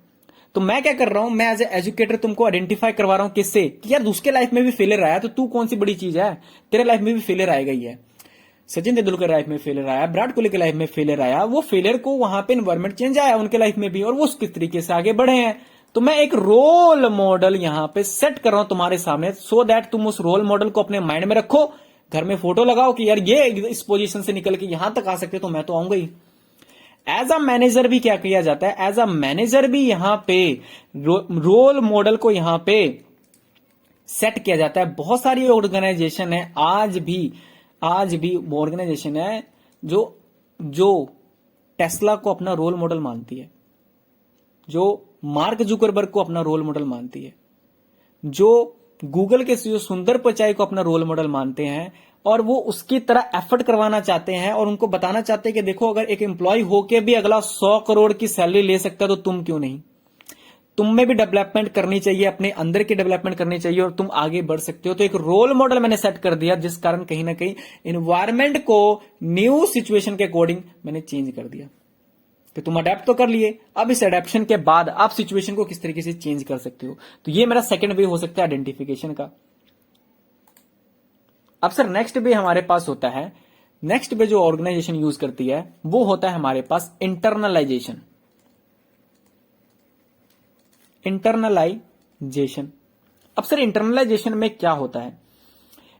तो मैं क्या कर रहा हूं, मैं एज ए एजुकेटर तुमको आइडेंटिफाई करवा रहा हूं, किससे, कि यार उसके लाइफ में भी फेलियर आया, तो तू कौन सी बड़ी चीज है, तेरे लाइफ में भी फेलियर आएगा ही है। सचिन तेंदुलकर लाइफ में फेलियर आया, विराट कोहली के लाइफ में फेलियर आया, वो फेलियर को वहां पे एनवायरमेंट चेंज आया उनके लाइफ में भी, और वो किस तरीके से आगे बढ़े हैं। तो मैं एक रोल मॉडल यहां पे सेट कर रहा हूं तुम्हारे सामने, सो दैट तुम उस रोल मॉडल को अपने माइंड में रखो, घर में फोटो लगाओ कि यार ये इस पोजीशन से निकल के यहां तक आ सकते, तो मैं तो आऊंगा ही। एज अ मैनेजर भी क्या किया जाता है, एज अ मैनेजर भी यहां पे रोल मॉडल को यहां पे सेट किया जाता है। बहुत सारी ऑर्गेनाइजेशन है, आज भी ऑर्गेनाइजेशन है जो टेस्ला को अपना रोल मॉडल मानती है, जो मार्क जुकरबर्ग को अपना रोल मॉडल मानती है, जो गूगल के सीईओ सुंदर पिचाई को अपना रोल मॉडल मानते हैं, और वो उसकी तरह एफर्ट करवाना चाहते हैं, और उनको बताना चाहते हैं कि देखो, अगर एक एम्प्लॉय होके भी अगला 100 करोड़ की सैलरी ले सकता है, तो तुम क्यों नहीं। तुम में भी डेवलपमेंट करनी चाहिए, अपने अंदर की डेवलपमेंट करनी चाहिए, और तुम आगे बढ़ सकते हो। तो एक रोल मॉडल मैंने सेट कर दिया, जिस कारण कहीं ना कहीं एनवायरमेंट को न्यू सिचुएशन के अकॉर्डिंग मैंने चेंज कर दिया। कि तुम अडेप्ट तो कर लिए, अब इस अडेप्शन के बाद आप सिचुएशन को किस तरीके से चेंज कर सकते हो। तो ये मेरा सेकंड वे हो सकता है आइडेंटिफिकेशन का। अब सर नेक्स्ट वे हमारे पास होता है, नेक्स्ट वे जो ऑर्गेनाइजेशन यूज करती है वो होता है हमारे पास इंटरनलाइजेशन। इंटरनलाइजेशन, अब सर इंटरनलाइजेशन में क्या होता है,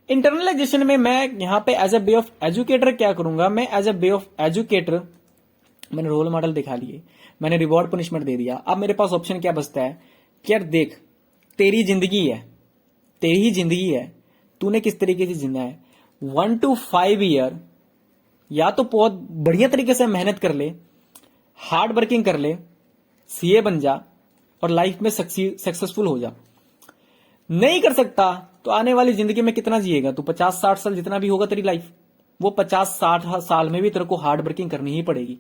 इंटरनलाइजेशन में मैं यहां पे as a way of educator क्या करूंगा, मैं as a way of educator, मैंने रोल मॉडल दिखा लिए, मैंने रिवॉर्ड पनिशमेंट दे दिया। अब मेरे पास ऑप्शन क्या बचता है कि यार देख, तेरी जिंदगी है, तेरी ही जिंदगी है, तूने किस तरीके से जीना है। 1 to 5 ईयर या तो बहुत बढ़िया तरीके से मेहनत कर ले, हार्ड वर्किंग कर ले, सीए बन जा और लाइफ में सक्सेसफुल हो जा। नहीं कर सकता तो आने वाली जिंदगी में कितना जिएगा तू, 50-60 साल जितना भी होगा तेरी लाइफ, वो 50-60 साल में भी तेरे को हार्ड वर्किंग करनी ही पड़ेगी।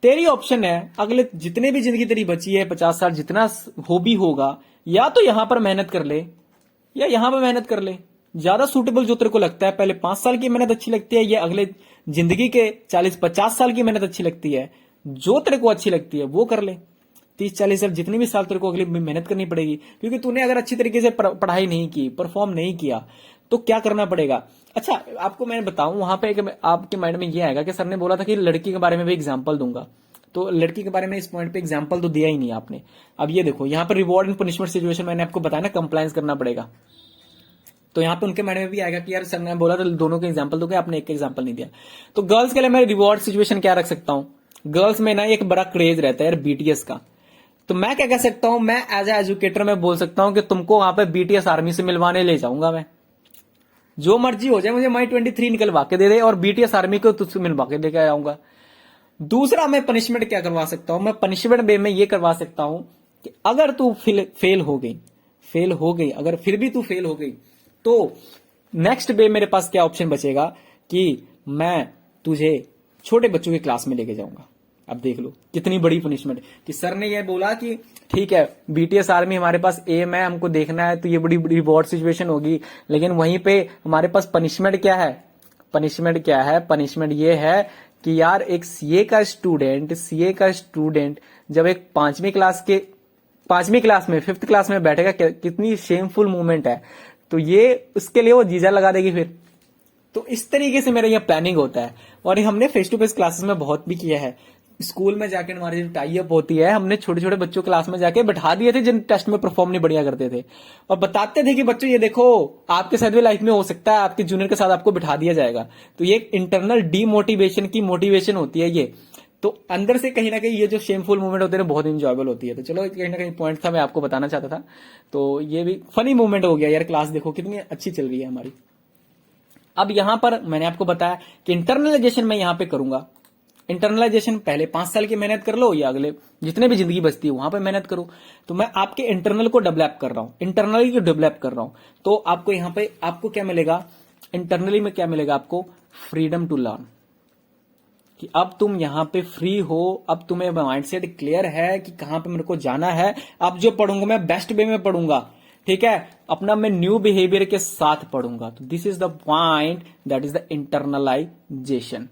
तेरी ऑप्शन है, अगले जितने भी जिंदगी तेरी बची है 50 साल जितना हो भी होगा, या तो यहां पर मेहनत कर ले या यहां पर मेहनत कर ले, ज्यादा सूटेबल जो तेरे को लगता है। पहले 5 साल की मेहनत अच्छी लगती है या अगले जिंदगी के 40-50 साल की मेहनत अच्छी लगती है, जो तेरे को अच्छी लगती है वो कर ले। 30-40 साल, जितनी भी साल तेरे को अगली मेहनत करनी पड़ेगी, क्योंकि तूने अगर अच्छी तरीके से पढ़ाई नहीं की, परफॉर्म नहीं किया, तो क्या करना पड़ेगा। अच्छा, आपको मैं बताऊं, वहां पे आपके माइंड में ये आएगा कि सर ने बोला था कि लड़की के बारे में भी एग्जाम्पल दूंगा, तो लड़की के बारे में इस पॉइंट पे एग्जाम्पल तो दिया ही नहीं आपने। अब ये देखो, यहाँ पर रिवॉर्ड एंड पनिशमेंट सिचुएशन मैंने आपको बताया ना, कंप्लायंस करना पड़ेगा, तो यहाँ पे उनके माइंड में भी आएगा कि यार सर ने बोला तो दोनों के एग्जाम्पल दो, आपने एक एग्जाम्पल नहीं दिया। तो गर्ल्स के लिए मैं रिवॉर्ड सिचुएशन क्या रख सकता हूँ, गर्ल्स में ना एक बड़ा क्रेज रहता है यार बीटीएस का, तो मैं क्या कह सकता हूं, मैं एज ए एजुकेटर में बोल सकता हूं कि तुमको वहां पे बीटीएस आर्मी से मिलवाने ले जाऊंगा मैं, जो मर्जी हो जाए, मुझे माई 23 निकलवा के दे दे और बीटीएस आर्मी को तुझसे मिलवा के देकर आऊंगा। दूसरा मैं पनिशमेंट क्या करवा सकता हूं, मैं पनिशमेंट वे में ये करवा सकता हूं कि अगर तू फेल हो गई, अगर फिर भी तू फेल हो गई, तो नेक्स्ट डे मेरे पास क्या ऑप्शन बचेगा कि मैं तुझे छोटे बच्चों की क्लास में लेके जाऊंगा। अब देख लो कितनी बड़ी पनिशमेंट कि सर ने ये बोला कि ठीक है बीटीएस आर्मी हमारे पास एम है, हमको देखना है, तो ये बड़ी रिवॉर्ड सिचुएशन होगी, लेकिन वहीं पे हमारे पास पनिशमेंट क्या है, पनिशमेंट ये है कि यार एक सीए का स्टूडेंट जब एक पांचवी क्लास में 5th क्लास में बैठेगा, कितनी शेमफुल मूवमेंट है, तो ये उसके लिए वो जीजा लगा देगी फिर। तो इस तरीके से मेरा यह प्लानिंग होता है, और ये हमने फेस टू फेस क्लासेस में बहुत भी किया है। स्कूल में जाके हमारी जो टाई अप होती है, हमने छोटे छोटे बच्चों क्लास में जाके बैठा दिए थे जिन टेस्ट में परफॉर्म नहीं बढ़िया करते थे, और बताते थे कि बच्चों ये देखो आपके साथ भी लाइफ में हो सकता है, आपके जूनियर के साथ आपको बिठा दिया जाएगा। तो ये इंटरनल डीमोटिवेशन की मोटिवेशन होती है ये, तो अंदर से कहीं ना कहीं ये जो शेमफुल मूवमेंट होते हैं बहुत इंजॉयबल होती है। तो चलो कहीं ना कहीं पॉइंट था, मैं आपको बताना चाहता था, तो ये भी फनी मूवमेंट हो गया यार, क्लास देखो कितनी अच्छी चल रही है हमारी। अब यहां पर मैंने आपको बताया कि इंटरनलाइजेशन मैं यहां पे करूंगा। इंटरनलाइजेशन पहले 5 साल की मेहनत कर लो या अगले जितने भी जिंदगी बचती है वहां पे मेहनत करो, तो मैं आपके इंटरनल को डेवलप कर रहा हूं, इंटरनली को डेवलप कर रहा हूं। तो आपको यहां पे आपको क्या मिलेगा, इंटरनली में क्या मिलेगा आपको, फ्रीडम टू लर्न, कि अब तुम यहां पे फ्री हो, अब तुम्हें माइंडसेट क्लियर है कि कहां पे मेरे को जाना है। अब जो पढ़ूंगा मैं बेस्ट वे में पढ़ूंगा, ठीक है, अपना मैं न्यू बिहेवियर के साथ पढ़ूंगा। तो this is the point, that is the internalisation.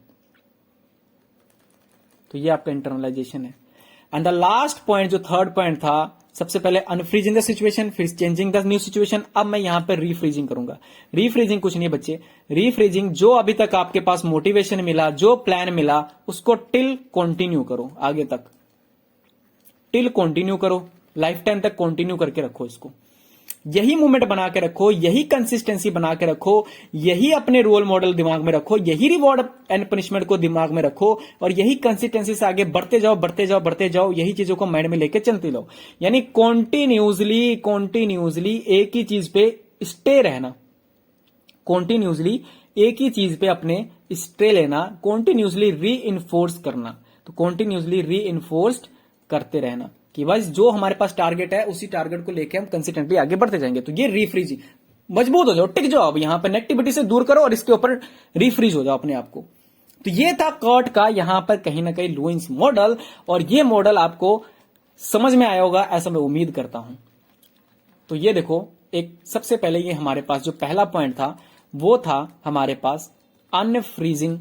तो ये आपका इंटरनलाइजेशन है। एंड द लास्ट पॉइंट जो थर्ड पॉइंट था, सबसे पहले अनफ्रीजिंग द सिचुएशन, फिर चेंजिंग द न्यू सिचुएशन। अब मैं यहां पर रीफ्रीजिंग करूंगा। रीफ्रीजिंग कुछ नहीं बच्चे, रीफ्रीजिंग जो अभी तक आपके पास मोटिवेशन मिला, जो प्लान मिला, उसको टिल कंटिन्यू करो, आगे तक टिल कंटिन्यू करो, लाइफ टाइम तक कंटिन्यू करके रखो इसको। यही मूवमेंट बना के रखो, यही कंसिस्टेंसी बना के रखो, यही अपने रोल मॉडल दिमाग में रखो, यही रिवॉर्ड एंड पनिशमेंट को दिमाग में रखो, और यही कंसिस्टेंसी से आगे बढ़ते जाओ, यही चीजों को माइंड में लेके चलते रहो। यानी कॉन्टिन्यूसली एक ही चीज पे स्टे रहना, कॉन्टिन्यूसली एक ही चीज पे अपने स्टे लेना, कॉन्टिन्यूसली री इन्फोर्स करना। तो कॉन्टिन्यूसली री इन्फोर्स्ड करते रहना कि बस जो हमारे पास टारगेट है उसी टारगेट को लेके हम कंसिस्टेंटली आगे बढ़ते जाएंगे। तो ये रीफ्रीज, मजबूत हो जाओ, टिक जाओ, अब यहां पर नेगेटिविटी से दूर करो और इसके ऊपर रीफ्रीज हो जाओ अपने आप को। तो ये था कर्ट का यहां पर कहीं ना कहीं लुइस मॉडल, और ये मॉडल आपको समझ में आया होगा ऐसा मैं उम्मीद करता हूं। तो ये देखो, एक सबसे पहले ये हमारे पास जो पहला पॉइंट था वो था हमारे पास unfreezing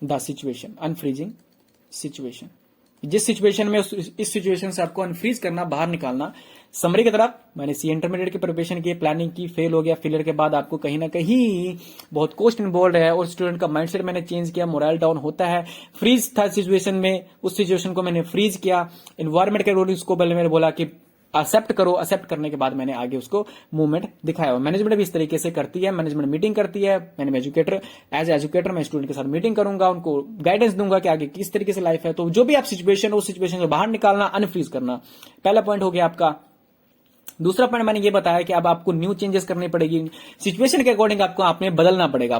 the situation, unfreezing situation, जिस सिचुएशन में इस सिचुएशन से आपको अनफ्रीज करना, बाहर निकालना। समरी की तरफ मैंने सी इंटरमीडिएट की प्रिपरेशन की, प्लानिंग की, फेल हो गया, फेलियर के बाद आपको कहीं ना कहीं बहुत कॉस्ट इन्वॉल्व है, और स्टूडेंट का माइंडसेट मैंने चेंज किया, मोरल डाउन होता है, फ्रीज था सिचुएशन में, उस सिचुएशन को मैंने फ्रीज किया। एनवायरमेंट के रोल को पहले मैंने बोला कि एक्सेप्ट करो, एक्सेप्ट करने के बाद मैंने आगे उसको मूवमेंट दिखाया। मैनेजमेंट भी इस तरीके से करती है, मैनेजमेंट मीटिंग करती है, मैंने एजुकेटर एज एजुकेटर मैं स्टूडेंट के साथ मीटिंग करूंगा, उनको गाइडेंस दूंगा कि आगे किस तरीके से लाइफ है। तो जो भी आप सिचुएशन हो, उस सिचुएशन से बाहर निकालना, अनफ्रीज करना, पहला पॉइंट हो गया आपका। दूसरा पॉइंट मैंने ये बताया कि अब आपको न्यू चेंजेस करनी पड़ेगी, सिचुएशन के अकॉर्डिंग आपको आपने बदलना पड़ेगा।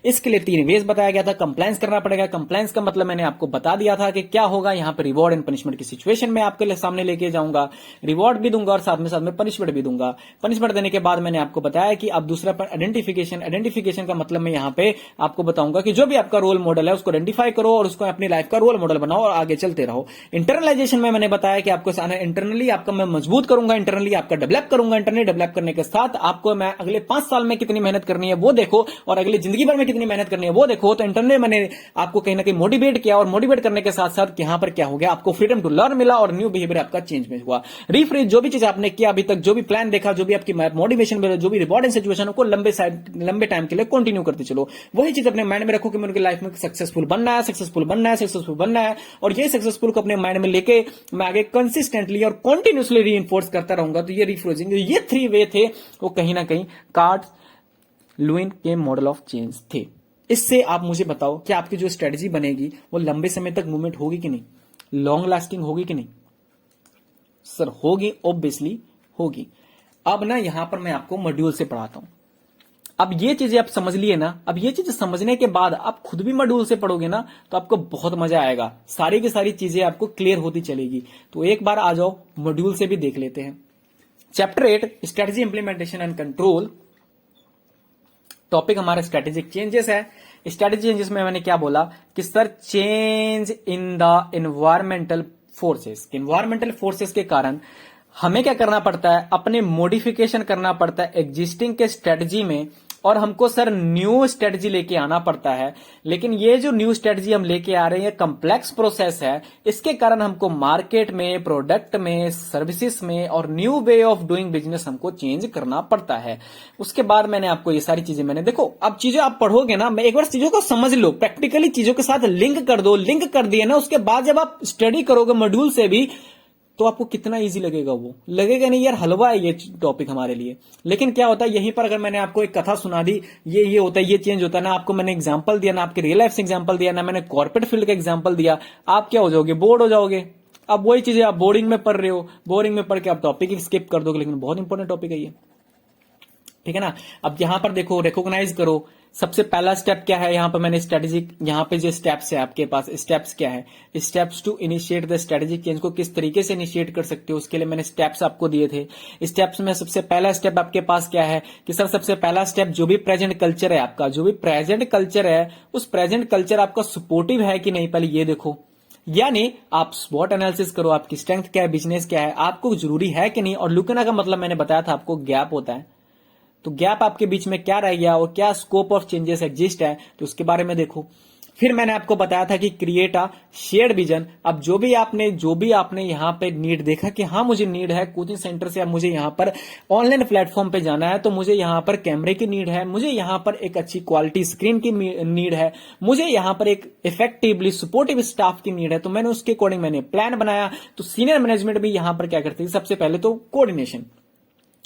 इसके लिए 3 वेज बताया गया था। कंप्लायंस करना पड़ेगा, कंप्लायंस का मतलब मैंने आपको बता दिया था कि क्या होगा। यहां पे रिवॉर्ड एंड पनिशमेंट की सिचुएशन में आपके सामने लेके जाऊंगा, रिवॉर्ड भी दूंगा और साथ में पनिशमेंट भी दूंगा। पनिशमेंट देने के बाद मैंने आपको बताया कि अब दूसरा पॉइंट आइडेंटिफिकेशन का मतलब मैं यहां पे आपको बताऊंगा कि जो भी आपका रोल मॉडल है उसको आइडेंटिफाई करो और उसको अपनी लाइफ का रोल मॉडल बनाओ और आगे चलते रहो। इंटरनलाइजेशन में मैंने बताया कि आपको इंटरनली आपका मैं मजबूत मजबूत करूंगा इंटरनली, आपका डेवलप करूंगा इंटरनली। डेवलप करने के साथ आपको मैं अगले 5 साल में कितनी मेहनत करनी है वो देखो, और अगली जिंदगी भर में कितनी मेहनत करनी है वो देखो। तो इंटरनली मैंने आपको कहीं ना कहीं मोटिवेट किया, और मोटिवेट करने के साथ साथ यहां पर क्या हो गया, आपको फ्रीडम टू लर्न मिला और न्यू बिहेवियर आपका चेंज में हुआ। रिफ्रेश, जो भी चीज आपने किया अभी तक, जो भी प्लान देखा, जो भी आपकी मोटिवेशन मिला, जो भी रिवॉर्ड एंड सिचुएशन को लंबे टाइम के लिए कंटिन्यू करते चलो। वही चीज अपने माइंड में रखो कि मेरे लाइफ में सक्सेसफुल बनना है, सक्सेसफुल बनना है, सक्सेसफुल बनना है। और ये सक्सेसफुल को अपने माइंड में लेके मैं आगे कंसिस्टेंटली और कंटिन्यूसली रीइंफोर्स करता रहूंगा। तो ये रिफ्रेजिंग, ये 3 वे थे, वो कहीं ना कहीं कार्ट लुइन के मॉडल ऑफ चेंज थे। इससे आप मुझे बताओ कि आपकी जो स्ट्रेटजी बनेगी वो लंबे समय तक मूवमेंट होगी कि नहीं, लॉन्ग लास्टिंग होगी कि नहीं? सर होगी, ऑब्वियसली होगी। अब ना यहां पर मैं आपको मॉड्यूल से पढ़ाता हूं। अब ये चीजें आप समझ लिए ना, अब ये चीजें समझने के बाद आप खुद भी मॉड्यूल से पढ़ोगे ना तो आपको बहुत मजा आएगा, सारी की सारी चीजें आपको क्लियर होती चलेगी। तो एक बार आ जाओ मॉड्यूल से भी देख लेते हैं। Chapter 8 strategy implementation and control, topic हमारा स्ट्रेटेजिक चेंजेस है। स्ट्रेटेजिक चेंजेस में मैंने क्या बोला कि sir change in the environmental forces, environmental forces के कारण हमें क्या करना पड़ता है, अपने मॉडिफिकेशन करना पड़ता है एग्जिस्टिंग के स्ट्रेटजी में, और हमको सर न्यू स्ट्रेटजी लेके आना पड़ता है। लेकिन ये जो न्यू स्ट्रेटजी हम लेके आ रहे हैं, ये कम्प्लेक्स प्रोसेस है। इसके कारण हमको मार्केट में, प्रोडक्ट में, सर्विसेज में और new way of doing business हमको चेंज करना पड़ता है। उसके बाद मैंने आपको ये सारी चीजें मैंने, देखो अब चीजें आप पढ़ोगे ना, मैं एक बार चीजों को समझ लो, प्रैक्टिकली चीजों के साथ लिंक कर दो, लिंक कर दिए ना, उसके बाद जब आप स्टडी करोगे मॉड्यूल से भी तो आपको कितना इजी लगेगा, वो लगेगा नहीं यार हलवा है ये टॉपिक हमारे लिए। लेकिन क्या होता है, यहीं पर अगर मैंने आपको एक कथा सुना दी, ये होता है, ये चेंज होता है ना, आपको मैंने एग्जांपल दिया ना, आपके रियल लाइफ से एग्जांपल दिया ना, मैंने कॉर्पोरेट फील्ड का एग्जांपल दिया, आप क्या हो जाओगे, बोर्ड हो जाओगे। अब वही चीजें आप बोर्डिंग में पढ़ रहे हो, बोरिंग में पढ़ के आप टॉपिक स्किप कर दोगे, लेकिन बहुत इंपॉर्टेंट टॉपिक है ये, ठीक है ना। अब यहां पर देखो, रिकॉग्नाइज करो, सबसे पहला स्टेप क्या है, यहां पर मैंने स्ट्रेटेजिक, यहां पे जो स्टेप्स है आपके पास, स्टेप्स क्या है, steps to initiate the strategic change को किस तरीके से इनिशिएट कर सकते हो, उसके लिए मैंने स्टेप्स आपको दिए थे। स्टेप्स में सबसे पहला स्टेप आपके पास क्या है कि सर सबसे पहला स्टेप, जो भी प्रेजेंट कल्चर है आपका, जो भी प्रेजेंट कल्चर है, उस प्रेजेंट कल्चर आपका सपोर्टिव है कि नहीं, पहले ये देखो। यानी आप स्वॉट एनालिसिस करो, आपकी स्ट्रेंथ क्या है, बिजनेस क्या है, आपको जरूरी है कि नहीं। और लुकना का मतलब मैंने बताया था आपको गैप होता है, तो गैप आपके बीच में क्या रह गया और क्या स्कोप ऑफ चेंजेस एग्जिस्ट है, तो उसके बारे में देखो। फिर मैंने आपको बताया था कि क्रिएट अ शेयर्ड विजन। अब जो भी आपने यहां पे नीड देखा कि हाँ मुझे नीड है कोचिंग सेंटर से, अब मुझे यहां पर ऑनलाइन प्लेटफॉर्म पे जाना है, तो मुझे यहां पर कैमरे की नीड है, मुझे यहां पर एक अच्छी क्वालिटी स्क्रीन की नीड है, मुझे यहां पर एक इफेक्टिवली सपोर्टिव स्टाफ की नीड है। तो मैंने उसके अकॉर्डिंग मैंने प्लान बनाया। तो सीनियर मैनेजमेंट भी यहां पर क्या करती है, सबसे पहले तो कोऑर्डिनेशन,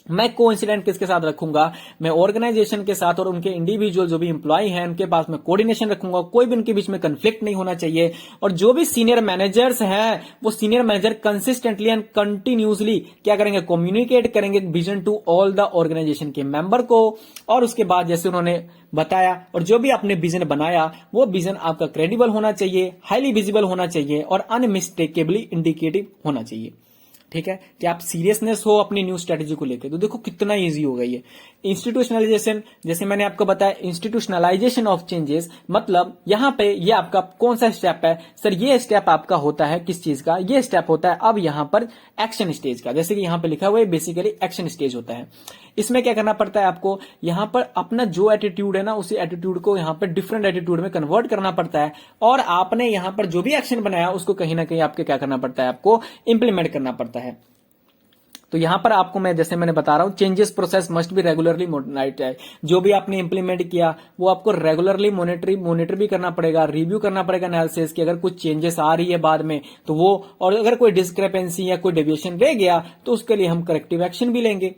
मैं कोइंसिडेंट किसके साथ रखूंगा, मैं ऑर्गेनाइजेशन के साथ और उनके इंडिविजुअल जो भी इंप्लॉय हैं उनके पास मैं कोऑर्डिनेशन रखूंगा, कोई भी उनके बीच में कंफ्लिक्ट नहीं होना चाहिए। और जो भी सीनियर मैनेजर्स हैं वो senior manager consistently and continuously क्या करेंगे, कम्युनिकेट करेंगे vision to all the organisation के मेंबर को। और उसके बाद जैसे उन्होंने बताया, और जो भी आपने विजन बनाया वो विजन आपका क्रेडिबल होना चाहिए, हाईली विजिबल होना चाहिए और अनमिस्टेकेबली इंडिकेटिव होना चाहिए। ठीक है, कि आप सीरियसनेस हो अपनी न्यू स्ट्रेटेजी को लेकर। तो देखो कितना इजी हो गई है। इंस्टीट्यूशनलाइजेशन, जैसे मैंने आपको बताया, इंस्टीट्यूशनलाइजेशन ऑफ चेंजेस, मतलब यहां पे ये आपका कौन सा स्टेप है, सर ये स्टेप आपका होता है किस चीज का, ये स्टेप होता है अब यहां पर एक्शन स्टेज का। जैसे कि यहां पे लिखा हुआ है बेसिकली एक्शन स्टेज होता है। इसमें क्या करना पड़ता है आपको, यहां पर अपना जो एटीट्यूड है ना, उसी एटीट्यूड को यहां पर डिफरेंट एटीट्यूड में कन्वर्ट करना पड़ता है। और आपने यहां पर जो भी एक्शन बनाया उसको कहीं ना कहीं आपके क्या करना पड़ता है, आपको इंप्लीमेंट करना पड़ता है। तो यहां पर आपको मैं जैसे मैंने बता रहा हूं, changes process must be regularly monitored. जो भी आपने इंप्लीमेंट किया वो आपको रेगुलरली मॉनिटर भी करना पड़ेगा, रिव्यू करना पड़ेगा एनालिसिस की, अगर कुछ चेंजेस आ रही है बाद में तो वो, और अगर कोई डिस्क्रिपेंसी या कोई डेविएशन रह गया तो उसके लिए हम करेक्टिव एक्शन भी लेंगे।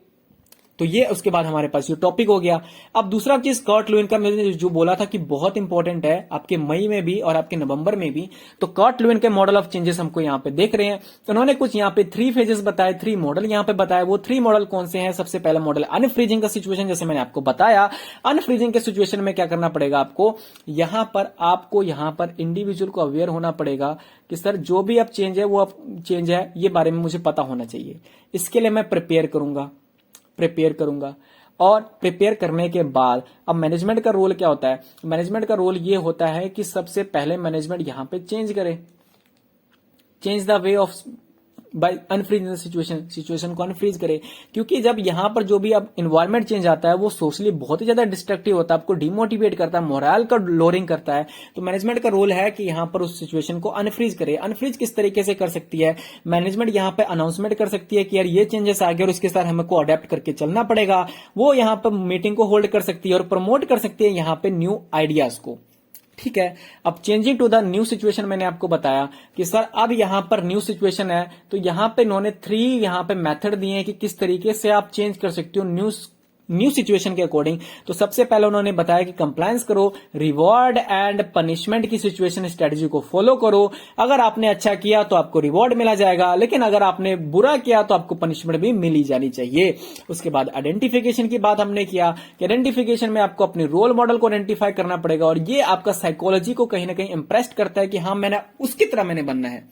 तो ये उसके बाद हमारे पास ये टॉपिक हो गया। अब दूसरा चीज कर्ट लुइन का मैंने जो बोला था कि बहुत इंपॉर्टेंट है आपके मई में भी और आपके नवंबर में भी, तो कर्ट लुइन के मॉडल ऑफ चेंजेस हमको यहाँ पे देख रहे हैं। तो उन्होंने कुछ यहाँ पे 3 फेजेस बताए, 3 मॉडल यहाँ पे बताए। वो 3 मॉडल कौन से हैं, सबसे पहला मॉडल अनफ्रीजिंग का सिचुएशन, जैसे मैंने आपको बताया अनफ्रीजिंग के सिचुएशन में क्या करना पड़ेगा आपको, आपको यहाँ पर इंडिविजुअल को अवेयर होना पड़ेगा कि सर जो भी अब चेंज है वो अब चेंज है, ये बारे में मुझे पता होना चाहिए। इसके लिए मैं प्रिपेयर करूंगा। और प्रिपेयर करने के बाद अब मैनेजमेंट का रोल क्या होता है, मैनेजमेंट का रोल ये होता है कि सबसे पहले मैनेजमेंट यहां पे चेंज करे, change the way of by unfreeze situation को अनफ्रीज करे, क्योंकि जब यहां पर जो भी अब इन्वायरमेंट चेंज आता है वो सोशली बहुत ही ज्यादा डिस्ट्रक्टिव होता है, आपको डिमोटिवेट करता है, मोरल का लोअरिंग करता है। तो मैनेजमेंट का रोल है कि यहां पर उस सिचुएशन को अनफ्रीज करे। अनफ्रीज किस तरीके से कर सकती है मैनेजमेंट, यहां पर अनाउंसमेंट कर सकती है कि यार ये चेंजेस आ गए और इसके साथ हमको अडेप्ट करके चलना पड़ेगा। वो यहां पर मीटिंग को होल्ड कर सकती है और प्रमोट कर सकती है यहां पे न्यू आइडियाज को। ठीक है, अब changing to the new situation मैंने आपको बताया कि सर अब यहां पर न्यू सिचुएशन है, तो यहां पे इन्होंने 3 यहां पे मेथड दिए हैं कि किस तरीके से आप चेंज कर सकते हो न्यू सिचुएशन के अकॉर्डिंग। तो सबसे पहले उन्होंने बताया कि कंप्लायंस करो, रिवॉर्ड एंड पनिशमेंट की सिचुएशन स्ट्रेटजी को फॉलो करो। अगर आपने अच्छा किया तो आपको रिवॉर्ड मिला जाएगा, लेकिन अगर आपने बुरा किया तो आपको पनिशमेंट भी मिली जानी चाहिए। उसके बाद आइडेंटिफिकेशन की बात हमने किया कि आइडेंटिफिकेशन में आपको अपने रोल मॉडल को आइडेंटिफाई करना पड़ेगा और ये आपका साइकोलॉजी को कहीं ना कहीं इंप्रेस करता है कि हाँ मैंने उसकी तरह मैंने बनना है,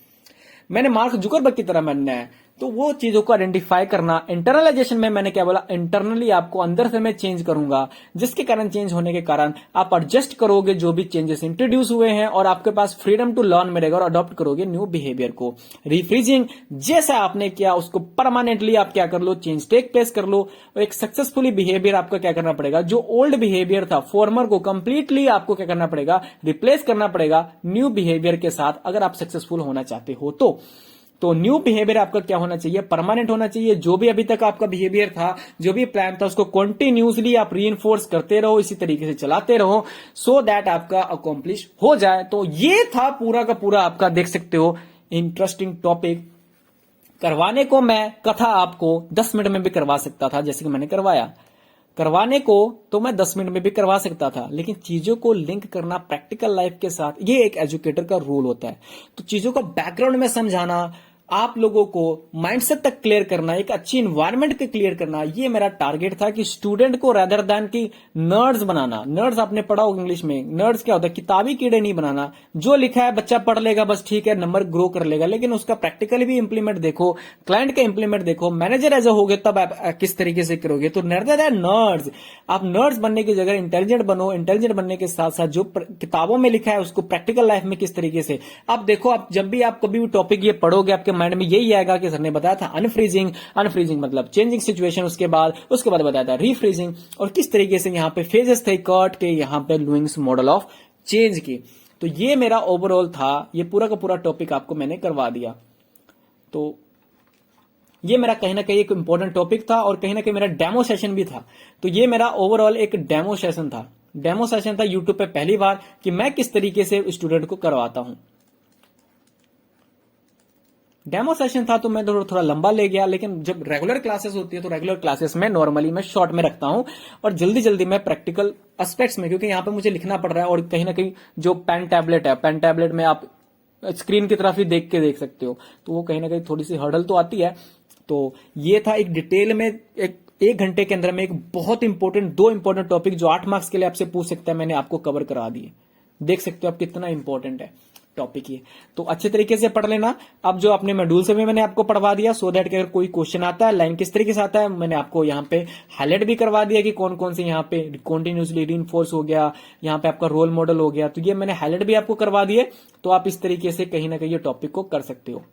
मैंने मार्क जुकरबर्ग की तरह बनना है। तो वो चीजों को आइडेंटिफाई करना। इंटरनलाइजेशन में मैंने क्या बोला, इंटरनली आपको अंदर से मैं चेंज करूंगा, जिसके कारण चेंज होने के कारण आप एडजस्ट करोगे जो भी चेंजेस इंट्रोड्यूस हुए हैं और आपके पास फ्रीडम टू लर्न मिलेगा और अडॉप्ट करोगे न्यू बिहेवियर को। रिफ्रीजिंग, जैसा आपने किया उसको परमानेंटली आप क्या कर लो, चेंज टेक प्लेस कर लो। और एक सक्सेसफुली बिहेवियर आपका क्या करना पड़ेगा, जो ओल्ड बिहेवियर था फॉर्मर को कंप्लीटली आपको क्या करना पड़ेगा, रिप्लेस करना पड़ेगा न्यू बिहेवियर के साथ, अगर आप सक्सेसफुल होना चाहते हो तो न्यू बिहेवियर आपका क्या होना चाहिए, परमानेंट होना चाहिए। जो भी अभी तक आपका बिहेवियर था, जो भी प्लान था, उसको कंटिन्यूसली आप रीइंफोर्स करते रहो, इसी तरीके से चलाते रहो, सो दैट आपका अकॉम्प्लिश हो जाए। तो ये था पूरा का पूरा आपका, देख सकते हो, इंटरेस्टिंग टॉपिक। करवाने को मैं कथा आपको 10 मिनट में भी करवा सकता था, जैसे कि मैंने करवाने को तो मैं 10 मिनट में भी करवा सकता था, लेकिन चीजों को लिंक करना प्रैक्टिकल लाइफ के साथ, ये एक एजुकेटर का रोल होता है। तो चीजों को बैकग्राउंड में समझाना, आप लोगों को माइंडसेट तक क्लियर करना, एक अच्छी इन्वायरमेंट को क्लियर करना, ये मेरा टारगेट था कि स्टूडेंट को रेदर देन की नर्ड्स बनाना। नर्ड्स आपने पढ़ा होगा इंग्लिश में, नर्ड्स क्या होता है, किताबी कीड़े नहीं बनाना। जो लिखा है बच्चा पढ़ लेगा, बस ठीक है, नंबर ग्रो कर लेगा, लेकिन उसका प्रैक्टिकली भी इंप्लीमेंट देखो, क्लाइंट का इंप्लीमेंट देखो, मैनेजर एज हो गए तब आप किस तरीके से करोगे। तो रेदर देन नर्ड्स, आप नर्ड्स बनने की जगह इंटेलिजेंट बनो। इंटेलिजेंट बनने के साथ साथ जो किताबों में लिखा है उसको प्रैक्टिकल लाइफ में किस तरीके से आप देखो। आप जब भी आप कभी भी टॉपिक ये पढ़ोगे, आपके माइंड में यही आएगा कि सर ने बताया था अनफ्रीजिंग मतलब चेंजिंग सिचुएशन, उसके बाद बताया था रीफ्रीजिंग, और किस तरीके से यहाँ पे फेजेस थे कर्ट के, यहाँ पे लुइंग्स मॉडल ऑफ चेंज की। तो ये मेरा ओवरऑल था, ये पूरा का पूरा टॉपिक आपको मैंने करवा दिया। तो ये मेरा कहीं ना कहीं एक इंपॉर्टेंट टॉपिक था और कहीं ना कहीं मेरा डेमो सेशन भी था। तो ये मेरा ओवरऑल एक डेमो सेशन था यूट्यूब पे पहली बार कि मैं किस तरीके से स्टूडेंट को करवाता हूं। डेमो सेशन था तो मैं थोड़ा लंबा ले गया, लेकिन जब रेगुलर क्लासेस होती है तो रेगुलर क्लासेस में नॉर्मली मैं शॉर्ट में रखता हूं और जल्दी मैं प्रैक्टिकल एस्पेक्ट्स में, क्योंकि यहां पे मुझे लिखना पड़ रहा है और कहीं ना कहीं जो पेन टैबलेट में आप स्क्रीन की तरफ ही देख सकते हो, तो वो कहीं ना कहीं थोड़ी सी हर्डल तो आती है। तो ये था एक डिटेल में, एक घंटे के अंदर में एक बहुत इंपॉर्टेंट 2 इंपॉर्टेंट टॉपिक जो 8 मार्क्स के लिए आपसे पूछ सकता है, मैंने आपको कवर करा दिए। देख सकते हो आप कितना इंपॉर्टेंट है टॉपिक ये। तो अच्छे तरीके से पढ़ लेना। अब जो अपने मॉड्यूल से भी मैंने आपको पढ़वा दिया, सो दैट अगर कोई क्वेश्चन आता है, लाइन किस तरीके से आता है, मैंने आपको यहाँ पे हाईलाइट भी करवा दिया कि कौन कौन से यहाँ पे कॉन्टिन्यूसली रीइंफोर्स हो गया, यहाँ पे आपका रोल मॉडल हो गया, तो ये मैंने हाईलाइट भी आपको करवा दिए। तो आप इस तरीके से कहीं ना कहीं ये टॉपिक को कर सकते हो।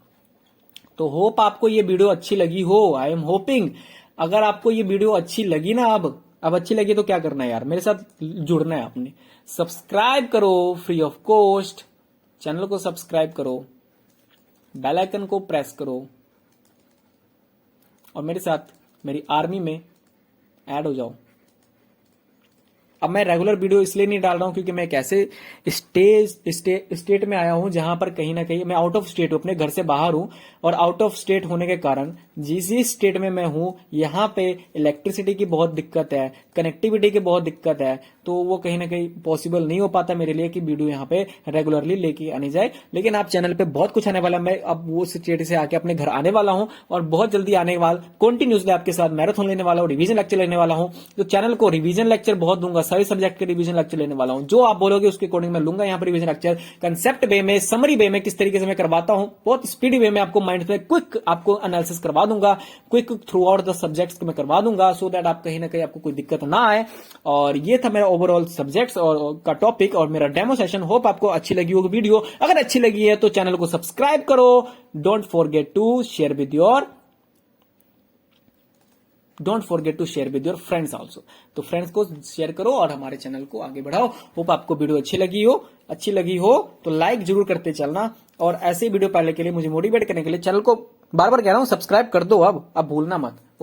तो होप आपको ये वीडियो अच्छी लगी हो, आई एम होपिंग। अगर आपको ये वीडियो अच्छी लगी ना, अब अच्छी लगी तो क्या करना है यार, मेरे साथ जुड़ना है आपने। सब्सक्राइब करो फ्री ऑफ कॉस्ट, चैनल को सब्सक्राइब करो, बेल आइकन को प्रेस करो और मेरे साथ मेरी आर्मी में ऐड हो जाओ। अब मैं रेगुलर वीडियो इसलिए नहीं डाल रहा हूं क्योंकि मैं एक ऐसे स्टेट में आया हूं जहां पर कहीं ना कहीं मैं आउट ऑफ स्टेट हूं, अपने घर से बाहर हूं, और आउट ऑफ स्टेट होने के कारण जिस स्टेट में मैं हूं यहां पे इलेक्ट्रिसिटी की बहुत दिक्कत है, कनेक्टिविटी की बहुत दिक्कत है, तो वो कहीं ना कहीं पॉसिबल नहीं हो पाता मेरे लिए कि वीडियो यहाँ पे रेगुलरली लेके आनी जाए। लेकिन आप चैनल पे बहुत कुछ आने वाला, मैं अब वो स्टेट से आके अपने घर आने वाला हूं और बहुत जल्दी आने वाला कंटिन्यूसली आपके साथ मैराथन लेने वाला हूं, रिवीजन लेक्चर लेने वाला हूं। तो चैनल को रिवीजन लेक्चर बहुत दूंगा, सभी सब्जेक्ट के रिवीजन लेक्चर लेने वाला हूं, जो आप बोलोगे उसके अकॉर्डिंग मैं लूंगा यहाँ पर रिवीजन लेक्चर। कंसेप्ट वे में, समरी वे में किस तरीके से मैं करवाता हूं, बहुत स्पीडी वे में आपको माइंड में क्विक आपको एनालिसिस करवा दूंगा, quick through out the subjects मैं करवा दूंगा, सो दैट आप कहीं ना कहीं आपको कोई दिक्कत ना आए। और ये था मेरा ओवरऑल सब्जेक्ट्स और का टॉपिक और मेरा डेमो सेशन। होप आपको अच्छी लगी होगी वीडियो। अगर अच्छी लगी है तो चैनल को सब्सक्राइब करो। Don't forget to share with your friends also. तो फ्रेंड्स को शेयर करो और हमारे चैनल को आगे बढ़ाओ। होप आपको वीडियो अच्छी लगी हो तो लाइक जरूर करते चलना, और ऐसे वीडियो पाने के लिए, मुझे मोटिवेट करने के लिए चैनल को बार बार कह रहा हूं सब्सक्राइब कर दो। अब भूलना मत।